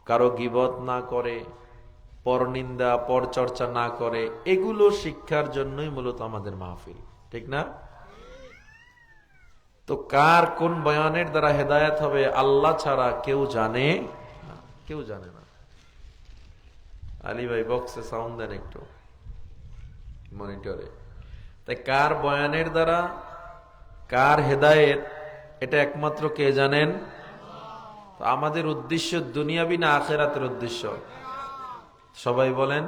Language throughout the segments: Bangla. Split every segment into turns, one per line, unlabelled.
কারো গীবত না করে, পরনিন্দা পরচর্চা না করে, এগুলো শিক্ষার জন্যই মূলত আমাদের মাহফিল, ঠিক না? তো কার কোন বয়ানের দ্বারা হেদায়েত হবে আল্লাহ ছাড়া কেউ জানে না, কেউ জানে না। আলী ভাই বক্সে সাউন্ড দেন একটু, মনিটরে। তাই কার বয়ানের দ্বারা কার হেদায়েত, এটা একমাত্র কে জানেন? তো আমাদের উদ্দেশ্য দুনিয়াবি না আখিরাতের উদ্দেশ্য? সবাই বলেন।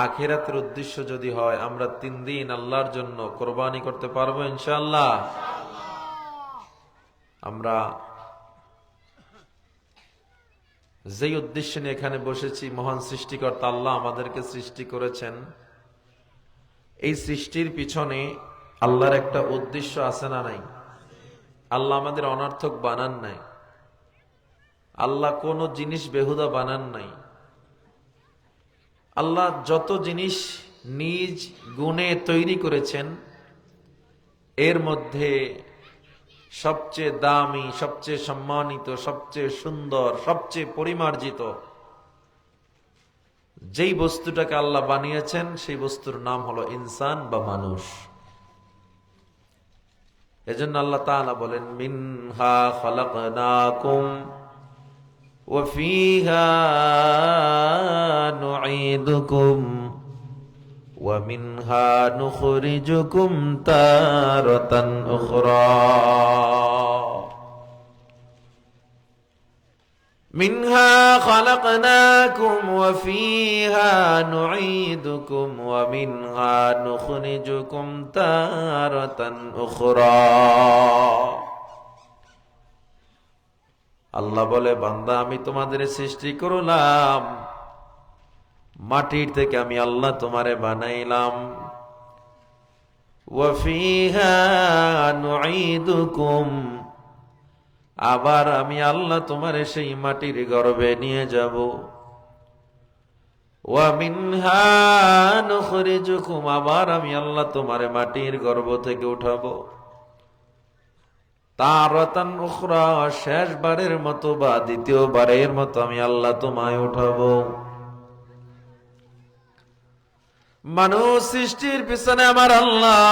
আখিরাতের উদ্দেশ্য যদি হয়, আমরা 3 দিন আল্লাহর জন্য কোরবানি করতে পারবো ইনশাআল্লাহ। আমরা যেই উদ্দেশ্য নিয়ে এখানে বসেছি, মহান সৃষ্টিকর্তা আল্লাহ আমাদেরকে সৃষ্টি করেছেন, এই সৃষ্টির পিছনে আল্লাহর একটা উদ্দেশ্য আছে না নাই? আল্লাহ আমাদের অনর্থক বানান নাই, আল্লাহ কোনো জিনিস বেহুদা বানান নাই। আল্লাহ যত জিনিস নিজ গুণে তৈরি করেছেন, এর মধ্যে সবচেয়ে দামি, সবচেয়ে সম্মানিত, সবচেয়ে সুন্দর, সবচেয়ে পরিমার্জিত যেই বস্তুটাকে আল্লাহ বানিয়েছেন, সেই বস্তুর নাম হলো ইনসান বা মানুষ। এজন্য আল্লাহ তাআলা বলেন, মিনহা খালাকনাকুম ওয়া ফিহা নুঈদুকুম ওয়া মিনহা নুখরিজুকুম তারাতান উখরা। মিনহা খালাকনাকুম ওয়া ফিহা নুঈদুকুম ওয়া মিনহা নুখরিজুকুম তারাতান উখরা। আল্লাহ বলে, বান্দা আমি তোমাদের সৃষ্টি করলাম, মাটির থেকে আমি আল্লাহ তোমারে বানাইলাম। ওয়া ফিহা নুঈদুকুম, আবার আমি আল্লাহ তোমারে সেই মাটির গর্ভে নিয়ে যাব। ওয়া মিনহা নুখরিজুকুম, আবার আমি আল্লাহ তোমারে মাটির গর্ভ থেকে উঠাবো। তারাতান উখরা, শেষবারের মতো বা দ্বিতীয়বারের মতো আমি আল্লাহ তোমায় উঠাবো। মানুষ সৃষ্টির পিছনে আমার আল্লাহ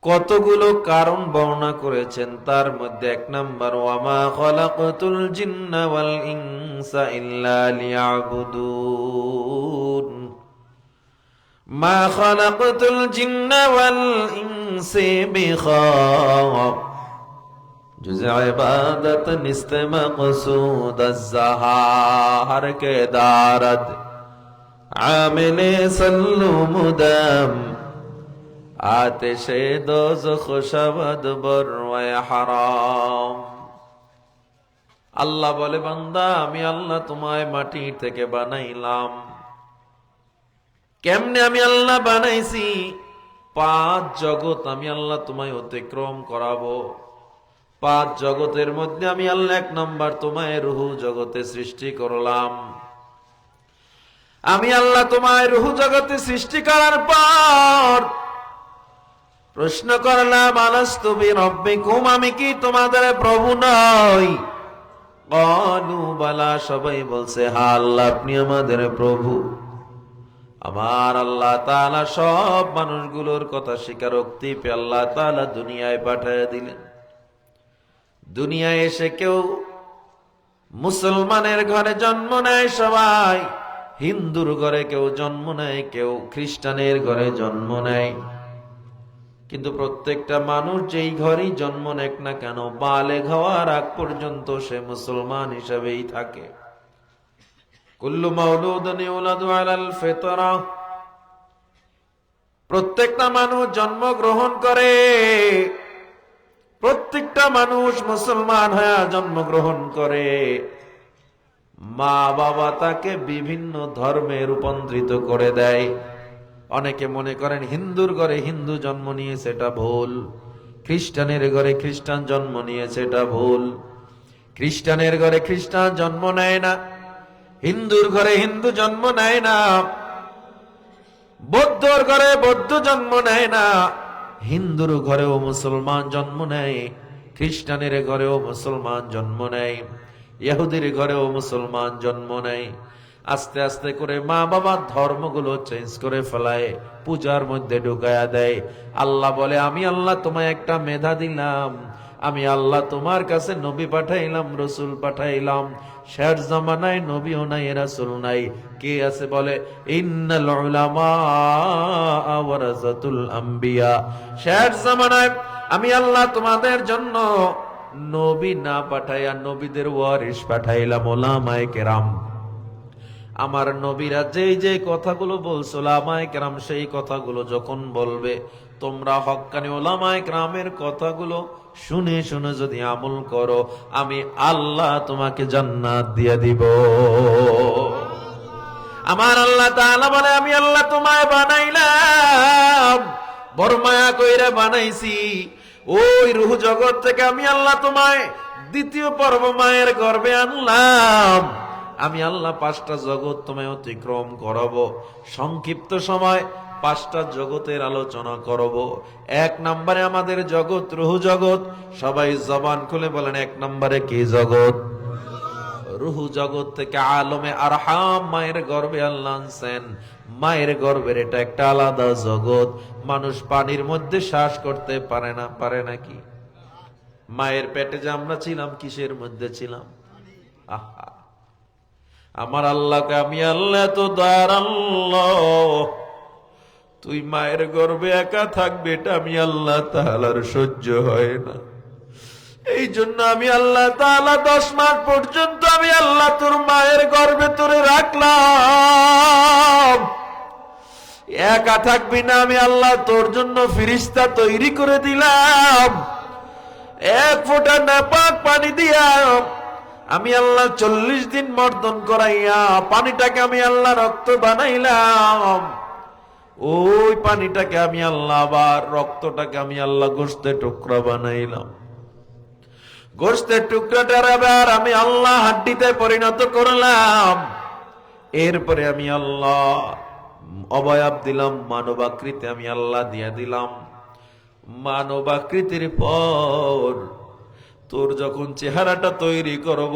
কতগুলো কারণ বর্ণনা করেছেন, তার মধ্যে 1 নাম্বার, ওয়ামা খালাকতুল জিন্না ওয়াল ইনসা ইল্লা লিয়াবুদুন। মা খালাকতুল জিন্না ওয়াল ইনসা বিখাব, जुज़ इबादत निस्त मक़सूद अज़्ज़हार के दारद आमिले सल्लु मुदम आतिशे दोज़ख शबद बरवे हराम। আল্লাহ বলে, বান্দা আমি আল্লাহ তোমায় মাটি থেকে বানাইলাম। কেমনে আমি আল্লাহ বানাইছি? 5 জগৎ আমি আল্লাহ তোমায় অতিক্রম করাবো। 5 জগতের মধ্যে আমি আল্লাহ 1 নাম্বার তোমায় রূহ জগতে সৃষ্টি করলাম। আমি আল্লাহ তোমায় রূহ জগতে সৃষ্টি করার পর প্রশ্ন করলাম, আলাস্তু বিরাব্বিকুম, আমি কি তোমাদের প্রভু নই? ক্বালু বালা, সবাই বলছে হ্যাঁ আল্লাহ আপনি আমাদের প্রভু। আমার আল্লাহ তাআলা সব মানুষগুলোর কথা স্বীকারোক্তি পেয়ে আল্লাহ তাআলা দুনিয়ায় পাঠিয়ে দিলেন। দুনিয়ায় এসে কেউ মুসলমানের ঘরে জন্ম নেয়, সবাই হিন্দুর ঘরে কেউ জন্ম নেয়, কেউ খ্রিস্টানের ঘরে জন্ম নেয়। কিন্তু প্রত্যেকটা মানুষ যেই ঘরেই জন্ম নেক না কেন, বালেগ হওয়ার আগ পর্যন্ত সে মুসলমান হিসেবেই থাকে। কুল্লু মাউলুদুন ইউলাদু আলাল ফিতরা, প্রত্যেকটা মানুষ জন্মগ্রহণ করে, প্রত্যেকটা মানুষ মুসলমান হয়ে জন্মগ্রহণ করে। মা বাবা তাকে বিভিন্ন ধর্মে রূপান্তরিত করে দেয়। অনেকে মনে করেন হিন্দুর ঘরে হিন্দু জন্ম নিয়েছে, এটা ভুল। খ্রিস্টানের ঘরে খ্রিস্টান জন্ম নিয়েছে, এটা ভুল। খ্রিস্টানের ঘরে খ্রিস্টান জন্ম নেয় না, হিন্দুর ঘরে হিন্দু জন্ম নেয় না, বৌদ্ধর ঘরে বৌদ্ধ জন্ম নেয় না, হিন্দুর ঘরেও মুসলমান জন্ম নেয়, খ্রিস্টানের ঘরেও মুসলমান জন্ম নেয়। ইহুদির ঘরেও মুসলমান জন্ম নেয়। আস্তে আস্তে করে মা বাবার ধর্মগুলো চেঞ্জ করে ফেলায়, পূজার মধ্যে ঢুকায়া দেয়। আল্লাহ বলে, আমি আল্লাহ তোমায় একটা মেধা দিলাম, আমি আল্লাহ তোমার কাছে নবী পাঠাইলাম, রসুল পাঠাইলাম। শেষ জামানায় নবীও নাই, রাসূল নাই, কে আছে বলে? ইন্নাল উলামা ওয়ারাসাতুল আম্বিয়া। শেষ জামানায় আমি আল্লাহ তোমাদের জন্য নবী না পাঠাইয়া নবীদের ওয়ারিস পাঠাইলাম, উলামায়ে কেরাম। আমার নবীরা যেই যে কথাগুলো বলছে, উলামায়ে কেরাম সেই কথাগুলো যখন বলবে, তোমরা হক্কানি উলামায়ে কেরামের কথাগুলো শুনে শুনে যদি আমল করো, আমি আল্লাহ তোমাকে জান্নাত দিয়ে দিব। আমার আল্লাহ তাআলা বলে, আমি আল্লাহ তোমায় বানাইলাম, বড় মায়া কইরা বানাইছি। ওই রূহ জগৎ থেকে আমি আল্লাহ তোমায় দ্বিতীয় পর্ব মায়ের গর্ভে আনলাম। আমি আল্লাহ 5টা জগৎ তোমায় অতিক্রম করাবো। সংক্ষিপ্ত সময় 5টা জগতের আলোচনা করব। 1 নম্বরে আমাদের জগৎ রূহ জগৎ। সবাই জবান খুলে বলেন, 1 নম্বরে কি জগৎ? রূহ জগৎ থেকে আলমে আরহাম, মায়ের গর্ভে আল্লাহ আনছেন। মায়ের গর্ভের এটা একটা আলাদা জগৎ। মানুষ পানির মধ্যে শ্বাস করতে পারে না, পারে নাকি? মায়ের পেটে যে আমরা ছিলাম, কিসের মধ্যে ছিলাম? আহা, আমার আল্লাহকে আমি আল্লাহ তো দয়ার আল্লাহ, তুই মায়ের গর্ভে একা থাকবে, এটা আমি আল্লাহ তাআলার সহ্য হয় না। এই জন্য আমি আল্লাহ তাআলা 10 মাস পর্যন্ত আমি আল্লাহ তোর মায়ের গর্ভে তোরে রাখলাম। একা থাকবি না, আমি আল্লাহ তোর জন্য ফিরিস্তা তৈরি করে দিলাম। 1 ফোঁটা নাপাক পানি দিয়া আমি আল্লাহ 40 দিন মর্দন করাইয়া পানিটাকে আমি আল্লাহ রক্ত বানাইলাম। ওই পানিটাকে আমি আল্লাহ আবার রক্তটাকে আমি আল্লাহ গোশতের টুকরা বানাইলাম। গোশতের টুকরাটার আবার আমি আল্লাহ হাড্ডিতে পরিণত করলাম। এরপরে আমি আল্লাহ অবয়ব দিলাম, মানবাকৃতি আমি আল্লাহ দিয়া দিলাম। মানবাকৃতির পর তোর যখন চেহারাটা তৈরি করব,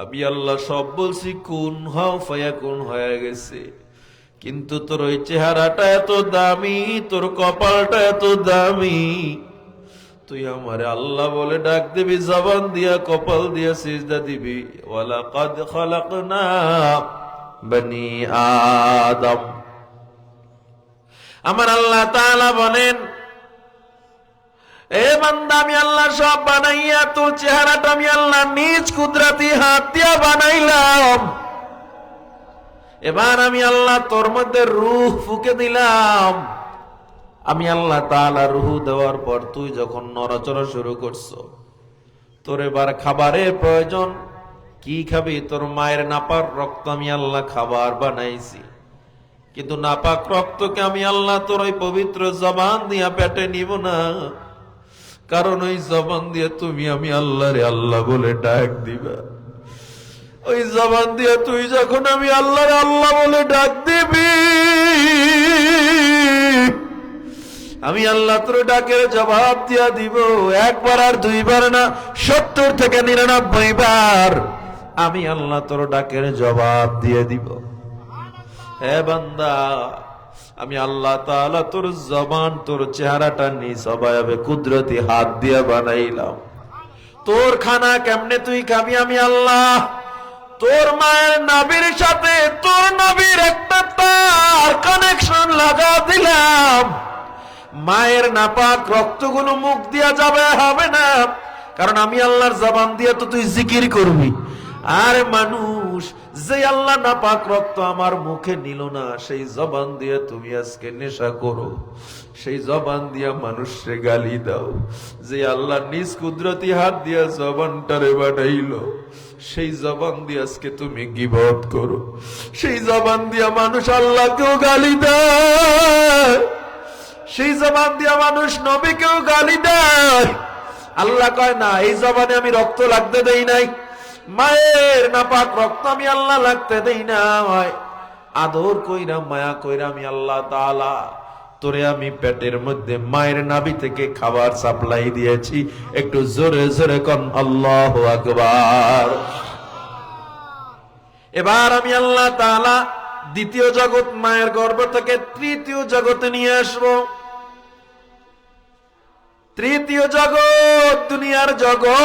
আমি আল্লাহ সব বলছি কুন হও ফায়াকুন হয়ে গেছে। কিন্তু তোর ওই চেহারাটা এত দামি, তোর কপালটা এত দামি, তুই আমারে আল্লাহ বলে ডাক দিবি, জবান দিয়া কপাল দিয়া সিজদা দিবি। ওয়ালাকাদ খালাকনা বনি আদম। আমার আল্লাহ তাআলা বলেন, এ বান্দা, আমি আল্লাহ সব বানাইয়া তোর চেহারাটা আমি আল্লাহ নিজ কুদরতি হাত দিয়া বানাইলাম। এবার আমি আল্লাহ তোর মধ্যে রূহ ফুঁকে দিলাম। আমি আল্লাহ তাআলা রূহ দেওয়ার পর তুই যখন নড়াচড়া শুরু করছো, তোর এবার খাবারের প্রয়োজন। কি খাবি? তোর মায়ের নাপাক রক্ত আমি আল্লাহ খাবার বানাইছি। কিন্তু নাপাক রক্তকে আমি আল্লাহ তোর ওই পবিত্র জবান দিয়া পেটে নিব না, কারণ ওই জবান দিয়ে তুমি আমি আল্লাহরে আল্লাহ বলে ডাক দিবা। ওই জবান দিয়ে তুই যখন আমি আল্লাহরে আল্লাহ বলে ডাক দিবি, আমি আল্লাহ তোর ডাকের জবাব দিয়া দিব। 1 বার আর 2 বার না, 70 থেকে 99 বার আমি আল্লাহ তোর ডাকের জবাব দিয়ে দিব। হে বান্দা, আমি আল্লাহ তাআলা তোর জবান, তোর চেহারাটা নিজ অবয়বে কুদরতি হাত দিয়ে বানাইলাম। তোর খানা কেমনে তুই খাবি? আমি আল্লাহ তোর মায়ের নবীর সাথে তোর নবীর একটা তার কানেকশন লাগা দিলাম। মায়ের নাপাক রক্তগুলো মুখ দিয়া যাবে হবে না, কারণ আমি আল্লাহর জবান দিয়ে তো তুই জিকির করবি। আর মানুষ যে আল্লাহ নাপাক রক্ত আমার মুখে নিল না, সেই জবান দিয়ে তুমি আজকে নেশা করো, সেই জবান দিয়া মানুষকে গালি দাও। যে আল্লাহ নিজ কুদরতি হাত দিয়া জবানটারে বানাইলো, সেই জবান দিয়ে আজকে তুমি গীবত করো। সেই জবান দিয়া মানুষ আল্লাহকেও গালি দেয়, সেই জবান দিয়া মানুষ নবীকেও গালি দেয়। আল্লাহ কয় না, এই জবানে আমি রক্ত লাগতে দেই নাই, মায়ের নাপাক রক্ত আমি আল্লাহ লাগতে দেই না। আদর কইরা মায়া কইরা আমি আল্লাহ তাআলা তোরে আমি পেটের মধ্যে মায়ের নাভি থেকে খাবার সাপ্লাই দিয়েছি, একটু জোরে জোরে কোন আল্লাহু আকবার। এবার আমি আল্লাহ তাআলা দ্বিতীয় জগৎ মায়ের গর্ভ থেকে তৃতীয় জগতে নিয়ে আসবো। তৃতীয় জগৎ দুনিয়ার জগৎ।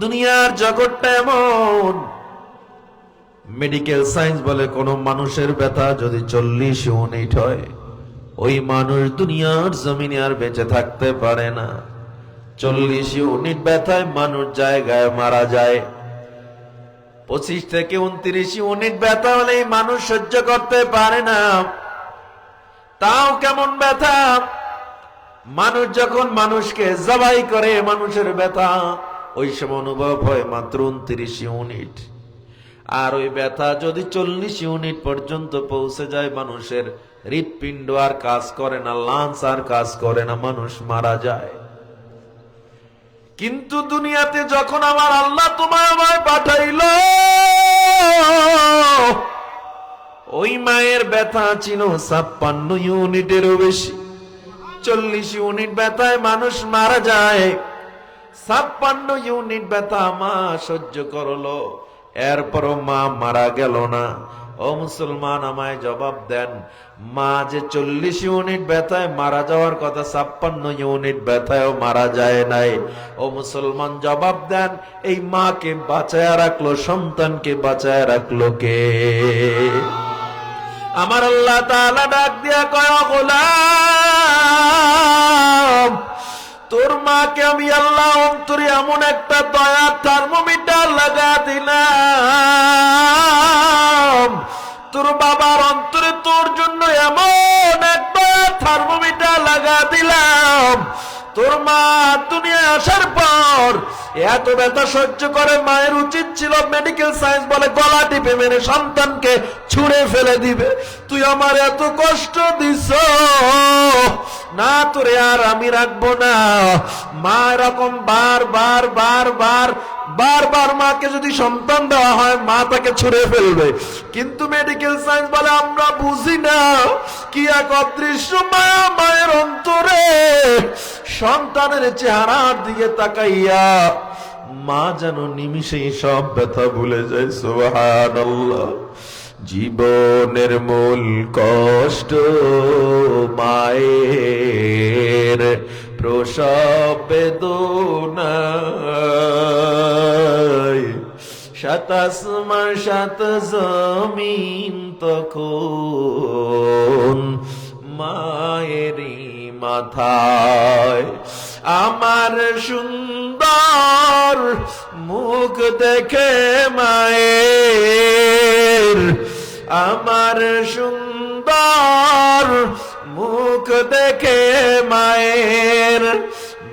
দুনিয়ার জগৎটা এমন, মেডিকেল সায়েন্স বলে কোন মানুষের ব্যথা যদি 40 ইউনিট হয়, ওই মানুষ দুনিয়ার জমিনে আর বেঁচে থাকতে পারে না। 40 ইউনিট ব্যথায় মানুষ জায়গায় মারা যায়। 25 থেকে 29 ইউনিট ব্যথা হলে মানুষ সহ্য করতে পারে না। তাও কেমন ব্যথা! মানুষ যখন মানুষকে জবাই করে, মানুষের ব্যথা ওই সময় অনুভব হয় মাত্র 29 ইউনিট। আর ওই ব্যথা যদি 40 ইউনিট পর্যন্ত পৌঁছে যায়, মানুষের হৃৎপিণ্ড আর কাজ করে না, লাঞ্চ আর কাজ করে না, মানুষ মারা যায়। কিন্তু দুনিয়াতে যখন আমার আল্লাহ তোমায় আমায় পাঠাইল, ওই মায়ের ব্যথা ছিল 56 ইউনিটেরও বেশি। 40 ইউনিট ব্যথায় মানুষ মারা যায়, 56 ইউনিট ব্যথা মা সহ্য করলো, এরপরও মা মারা গেল না। ও মুসলমান, আমায় জবাব দেন, মা যে 40 ইউনিট ব্যথায় মারা যাওয়ার কথা, 56 ইউনিট ব্যথায়ও মারা যায় নাই। ও মুসলমান জবাব দেন, এই মাকে বাঁচায় রাখলো, সন্তানকে বাঁচায় রাখলো কে? আমার আল্লাহ তাআলা ডাক দিয়া কয়, ও গোলাম, তোর মাকে আমি আল্লাহ অন্তরে এমন একটা দয়ার থার্মোমিটার লাগা দিলাম, তোর বাবার অন্তরে তোর জন্য এমন একটা থার্মোমিটার লাগা দিলাম, তোর মা দুনিয়া আসার পর এত ব্যথা সহ্য করে মায়ের উচিত ছিল মেডিকেল সায়েন্স বলে গলা টিপে মেরে সন্তানকে ছুঁড়ে ফেলে দিবে। তুই আমার এত কষ্ট দিস না, তোরে আর আমি রাখবো না। মা এরকম বারবার বারবার বারবার মাকে যদি সন্তান দেওয়া হয়, মা তাকে ছুঁড়ে ফেলবে। কিন্তু মেডিকেল সায়েন্স বলে আমরা বুঝি না কি এক অদৃশ্য মায়া মায়ের অন্তরে, সন্তানের চেহারার দিকে তাকাইয়া মা যেন নিমিষেই সব ব্যথা ভুলে যায়। সুবহানাল্লাহ। জীবনের মূল কষ্ট মায়ের প্রসব বেদনায়, 7 আসমান 7 জমিন তখন মায়েরই মাথায়। আমার সুন্দর মুখ দেখে মায়ের, আমার সুন্দর মুখ দেখে মায়ের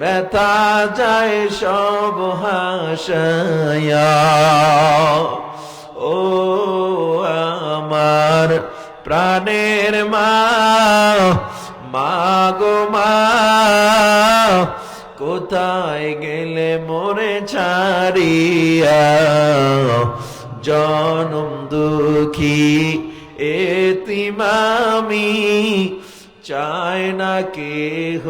ব্যথা যায় সব হাসায়া। ও আমার প্রাণের মা, মা গো মা, কোথায় গেলে মোরে ছাড়িয়া, জনম দুঃখী এতিম আমি, চায় না কেহ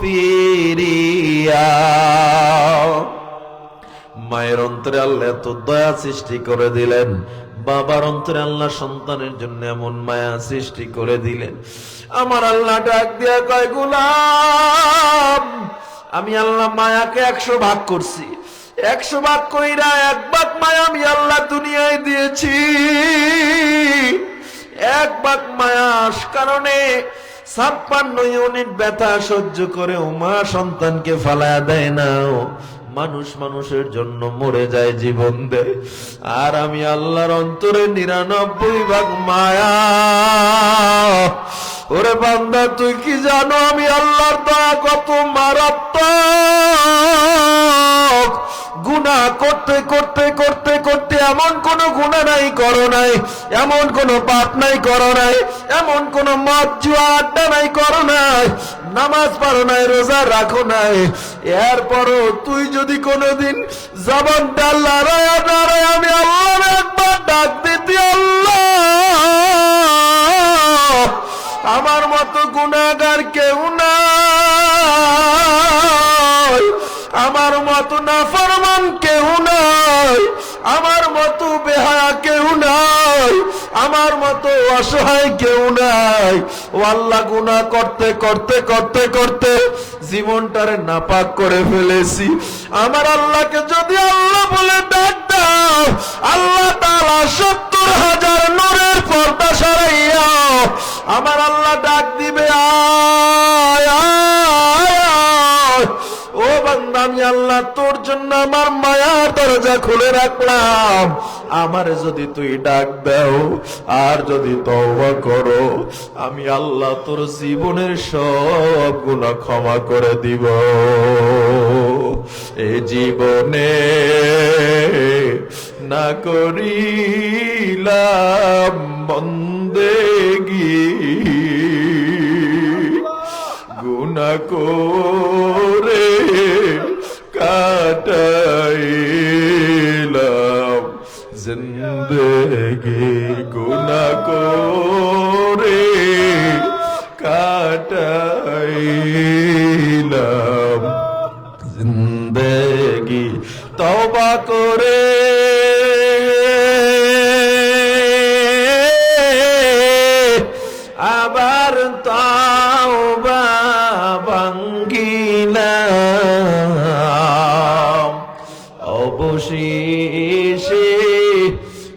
ফিরিয়া। মায়ের অন্তরে আল্লাহ এত দয়া সৃষ্টি করে দিলেন, বাবার অন্তরে আল্লাহ সন্তানের জন্য এমন মায়া সৃষ্টি করে দিলেন। আমার আল্লাহ ডাক দিয়া কয়, গোলাম, আমি আল্লাহ মায়াকে 100 ভাগ করছি। 100 ভাগ কইরা 1 ভাগ মায়া আমি আল্লাহ দুনিয়ায় দিয়েছি। 1 ভাগ মায়ার কারণে 56 ইউনিট ব্যথা সহ্য করে মা সন্তানকে ফালায়া দেয় না। মানুষ মানুষের জন্য মরে যায়, জীবন দেয়। আর আমি আল্লাহর অন্তরে 99 ভাগ মায়া। ওরে বান্দা, তুই কি জানো আমি আল্লাহর দয়া কত মারাত্মক? গুনাহ করতে করতে করতে করতে এমন কোন গুনাহ নাই করো নাই, এমন কোন পাপ নাই করো নাই, এমন কোন মদ জুয়া আড্ডা নাই করো নাই, নামাজ পড়ো নাই, রোজা রাখো নাই, এরপরও তুই যদি কোনদিন জবানটা লড়ায় আমি আল্লাহর একবার ডাক দিতি, আল্লাহ আমার মতো গুনাহগার কেউ নাই, আমার মতো নাফরমান কেউ নাই, আমার মতো বেহায়া কেউ নাই, আমার মতো অসহায় কেউ নাই। ও আল্লাহ, গুনাহ করতে করতে করতে করতে জীবনটারে নাপাক করে ফেলেছি। আমার আল্লাহকে যদি আল্লাহ বলে ডাক দাও, আল্লাহ তাআলা 70,000 নূরের পর্দা সরাইয়া আমার আল্লাহ ডাক দিবে, আয় আয় আয়। ও বান্দা, আমি আল্লাহ তোর জন্য আমার মায়ার দরজা খুলে রাখলাম। আমারে যদি তুই ডাক দাও আর যদি তওবা করো, আমি আল্লাহ তোর জীবনের সব গুনাহ ক্ষমা করে দিব। এ জীবনে না করিলাম বন্দেগী, গুনাহ করে কাটাইলাম জিন্দেগি, গুনাহ করে কাটাইলাম জিন্দেগি। তওবা করে আবার তওবা ভাঙ্গিলাম, অবশেষে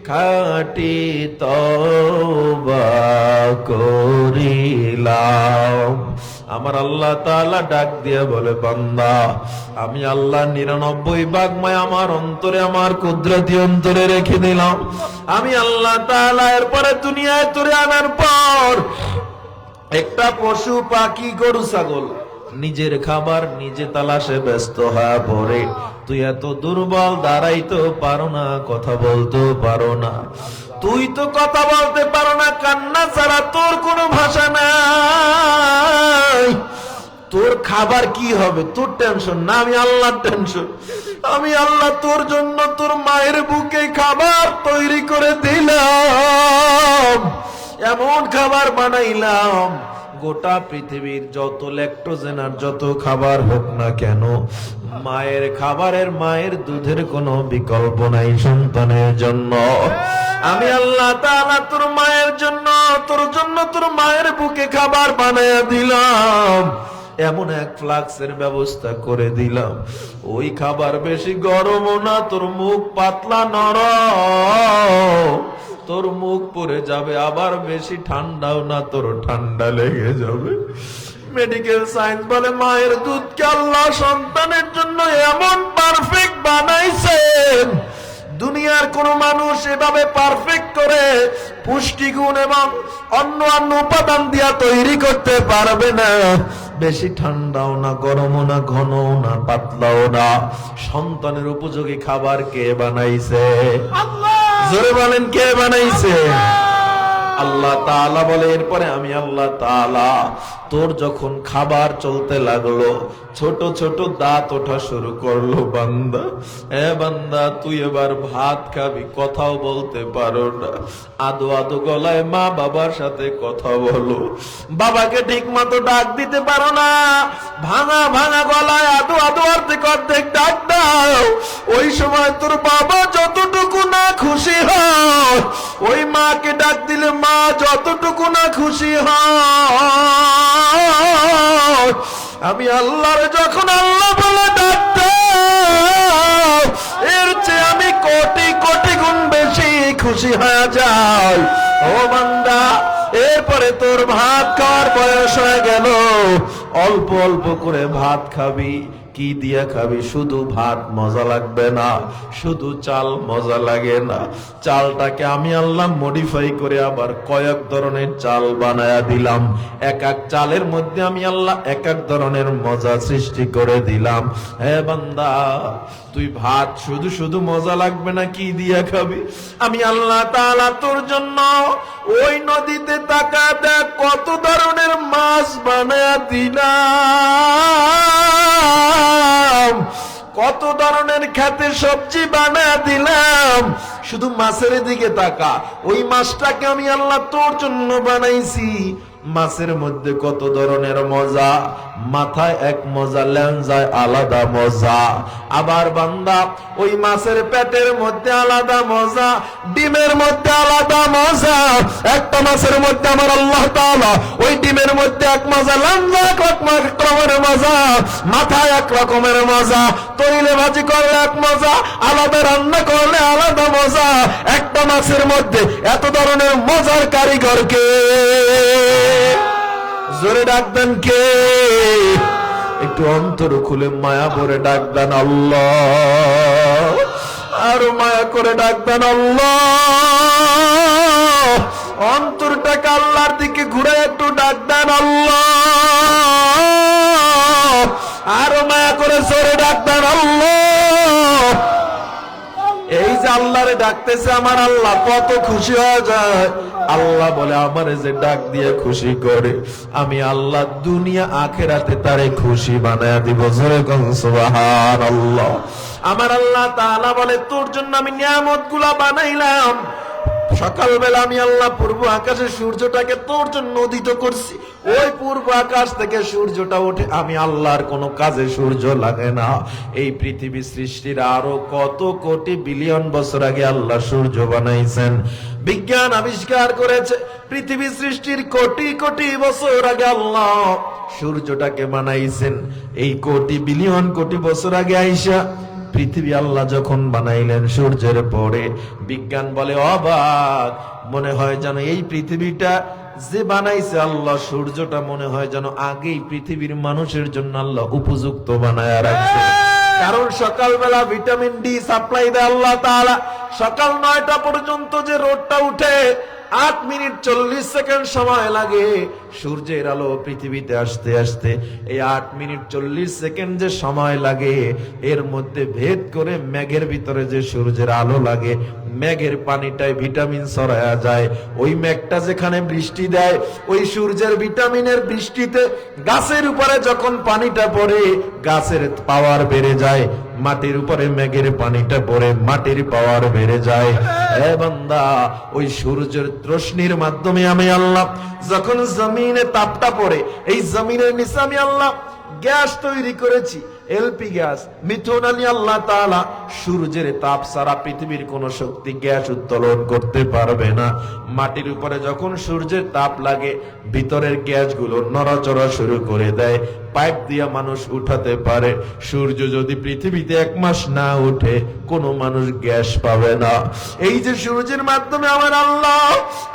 খাঁটি তওবা করিলাম। আমার আল্লাহ তাআলা ডাক দিয়ে বলে, বান্দা, আমি আল্লাহ 99 ভাগ মায়া আমার অন্তরে, আমার কুদরতি অন্তরে রেখে দিলাম। আমি আল্লাহ তাআলা এরপরে দুনিয়ায় তোরে আনার পর একটা পশু পাখি গরু ছাগল নিজের খাবার নিজে তালাশে ব্যস্ত হয়ে পড়ে। তুই এত দুর্বল, দাঁড়াইতেও পারো না, কথা বলতেও পারো না। তুই তো কথা বলতে পারো না, কান্না ছাড়া তোর কোনো ভাষা নাই। তোর খাবার কি হবে তোর টেনশন না, আমি আল্লাহর টেনশন। আমি আল্লাহ তোর জন্য তোর মায়ের বুকে খাবার তৈরি করে দিলাম, এমন খাবার বানাইলাম গোটা পৃথিবীর যত ল্যাকটোজেন আর যত খাবার হোক না কেন, মায়ের খাবারের, মায়ের দুধের কোনো বিকল্প নাই সন্তানের জন্য। আমি আল্লাহ তাআলা তোর মায়ের জন্য, তোর জন্য তোর মায়ের বুকে খাবার বানায়া দিলাম, এমন এক ফ্লাক্সের ব্যবস্থা করে দিলাম। ওই খাবার বেশি গরমও না, তোর মুখ পাতলা নরম, তোর মুখ পুড়ে যাবে, আবার বেশি ঠান্ডাও না, তোর ঠান্ডা লেগে যাবে। মেডিকেল সায়েন্স বলে মায়ের দুধকে আল্লাহ সন্তানের জন্য এমন পারফেক্ট বানাইছেন, দুনিয়ার কোন মানুষ এভাবে পারফেক্ট করে পুষ্টিগুণ এবং অন্য অন্য উপাদান দিয়া তৈরি করতে পারবে না। বেশি ঠান্ডাও না, গরমও না, ঘনও না, পাতলাও না। সন্তানের উপযোগী খাবার কে বানাইছে? আল্লাহ। জোরে বলেন, কে বানাইছে? আল্লাহ তাআলা বলে, এরপরে আমি আল্লাহ তাআলা তোর যখন খাবার চলতে লাগলো, ছোট ছোট দাঁত ওঠা শুরু করলো, বান্দা, এ বান্দা, তুই এবার ভাত খাবি, কথাও বলতে পারো না, আদো আদো গলায় মা বাবার সাথে কথা বলো, বাবাকে ঠিক মতো ডাক দিতে পারো না, ভাঙা ভাঙা গলায় আদো আদো অর্ধেক অর্ধেক ডাক দাও। ওই সময় তোর বাবা যতটুকু না খুশি হয়, ওই মাকে ডাক দিলে মা যতটুকু না খুশি হয়। আমি আল্লাহর যখন আল্লাহ বলে ডাক দাও, এর চেয়ে আমি কোটি কোটি গুণ বেশি খুশি হয়ে যাই। ও বান্দা, এরপরে তোর ভাত খাওয়ার বয়স হয়ে গেল, অল্প অল্প করে ভাত খাবি। কি দিয়া খাবি? শুধু ভাত মজা লাগবে না, শুধু চাল মজা লাগে না, চালটাকে আমি আল্লাহ মডিফাই করে আবার কয়েক ধরনের চাল বানায়া দিলাম। এক এক চালের মধ্যে আমি আল্লাহ এক এক ধরনের মজা সৃষ্টি করে দিলাম। হে বান্দা, তুই ভাত শুধু শুধু মজা লাগবে না, কি দিয়া খাবি? আমি আল্লাহ তাআলা তোর জন্য ওই নদীতে তাকা দেখ কত ধরনের মাছ বানায়া দিলাম, কত ধরনের খেতে সবজি বানায়া দিলাম। শুধু মাছের দিকে তাকা, ওই মাছটাকে আমি আল্লাহ তোর জন্য বানাইছি। মাছের মধ্যে কত ধরনের মজা, মাথায় এক মজা, লেঞ্জায় আলাদা মজা। আবার বান্দা ওই মাছের পেটের মধ্যে আলাদা মজা, ডিমের মধ্যে আলাদা মজা। একটা মাছের মধ্যে আমার আল্লাহ তাআলা ওই ডিমের মধ্যে এক মজা, লেঞ্জা এক রকমের মজা, মাথায় এক রকমের মজা, তৈলে ভাজি করলে এক মজা, আলাদা রান্না করলে আলাদা মজা। একটা মাছের মধ্যে এত ধরনের মজার কারিগর কে? জোরে ডাক দেন কে? একটু অন্তর খুলে মায়া ভরে ডাক দেন আল্লাহ, আর মায়া করে ডাক দেন আল্লাহ। অন্তরটাকে আল্লাহর দিকে ঘুরে একটু ডাক দেন আল্লাহ, আর মায়া করে জোরে ডাক দেন আল্লাহ। এই যে আল্লাহরে ডাকতেছে আমার আল্লাহ, কত খুশি হয়ে যায়। আল্লাহ বলে আমারে যে ডাক দিয়ে খুশি করে, আমি আল্লাহ দুনিয়া আখেরাতে তারে খুশি বানায়া দিব। জোরে কোন সুবহানাল্লাহ। আমার আল্লাহ তাআলা বলে তোর জন্য আমি নিয়ামতগুলা বানাইলাম। সকালবেলা আমি আল্লাহ পূর্ব আকাশে সূর্যটাকে তোর জন্য উদিত করছি। ওই পূর্ব আকাশ থেকে সূর্যটা ওঠে, আমি আল্লাহর কোনো কাজে সূর্য লাগে না। এই পৃথিবী সৃষ্টির আরো কত কোটি বিলিয়ন বছর আগে আল্লাহ সূর্য বানাইছেন। বিজ্ঞান আবিষ্কার করেছে পৃথিবী সৃষ্টির কোটি কোটি বছর আগে আল্লাহ সূর্যটাকে বানাইছেন। এই কোটি বিলিয়ন কোটি বছর আগে আইসা পৃথিবী আল্লাহ যখন বানাইলেন সূর্যের পরে, বিজ্ঞান বলে অবাক, মনে হয় যেন এই পৃথিবীটা যে বানাইছে আল্লাহ, সূর্যটা মনে হয় যেন আগেই পৃথিবীর মানুষের জন্য আল্লাহ উপযুক্ত বানায়া রাখছে। কারণ সকালবেলা ভিটামিন ডি সাপ্লাই দেয় আল্লাহ তাআলা। সকাল 9টা পর্যন্ত যে রোদটা উঠে 8 মিনিট 40 সেকেন্ড সময় লাগে সূর্যের আলো পৃথিবীতে আসতে আসতে। এই 8 মিনিট 40 সেকেন্ড যে সময় লাগে, এর মধ্যে ভেদ করে মেঘের ভিতরে যে সূর্যের আলো লাগে, মেঘের পানিটায় ভিটামিন ছড়ায়া যায়। ওই মেঘটা যেখানে বৃষ্টি দেয়, ওই সূর্যের ভিটামিনের বৃষ্টিতে গাছের উপরে যখন পানিটা পড়ে, গাছের পাওয়ার বেড়ে যায়। মাটির উপরে মেঘের পানিটা পড়ে, মাটির পাওয়ার বেড়ে যায়। এ বান্দা, ওই সূর্যের রশ্মির মাধ্যমে আমি আল্লাহ যখন জমিনে তাপটা পড়ে, এই জমিনের নিচে আমি আল্লাহ গ্যাস তৈরি করেছি, এলপি গ্যাস। মিথুন আলী আল্লাহ তাআলা সূর্যের তাপ সারা পৃথিবীর কোন শক্তি গ্যাস উত্তোলন করতে পারবে না। মাটির উপরে যখন সূর্যের তাপ লাগে, ভিতরের গ্যাসগুলো নড়াচড়া শুরু করে দেয়, পাইপ দিয়া মানুষ উঠাতে পারে। সূর্য যদি পৃথিবীতে 1 মাস না উঠে, কোনো মানুষ গ্যাস পাবে না। এই যে সূর্যের মাধ্যমে আমার আল্লাহ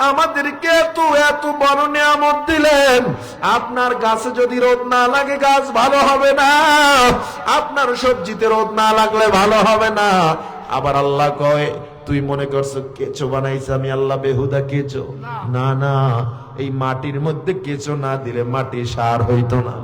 আমাদেরকে এত এত বড় নিয়ামত দিলেন। আপনার গাছে যদি রোদ না লাগে, গাছ ভালো হবে না। আপনার সবজিতে রোদ না লাগলে ভালো হবে না। আবার আল্লাহ কয়, তুই মনে করছো কেঁচো বানাইছে আমি আল্লাহ বেহুদা কেঁচো? না না, এই মাটির মধ্যে কেঁচো না দিলে মাটি সার হইতো না।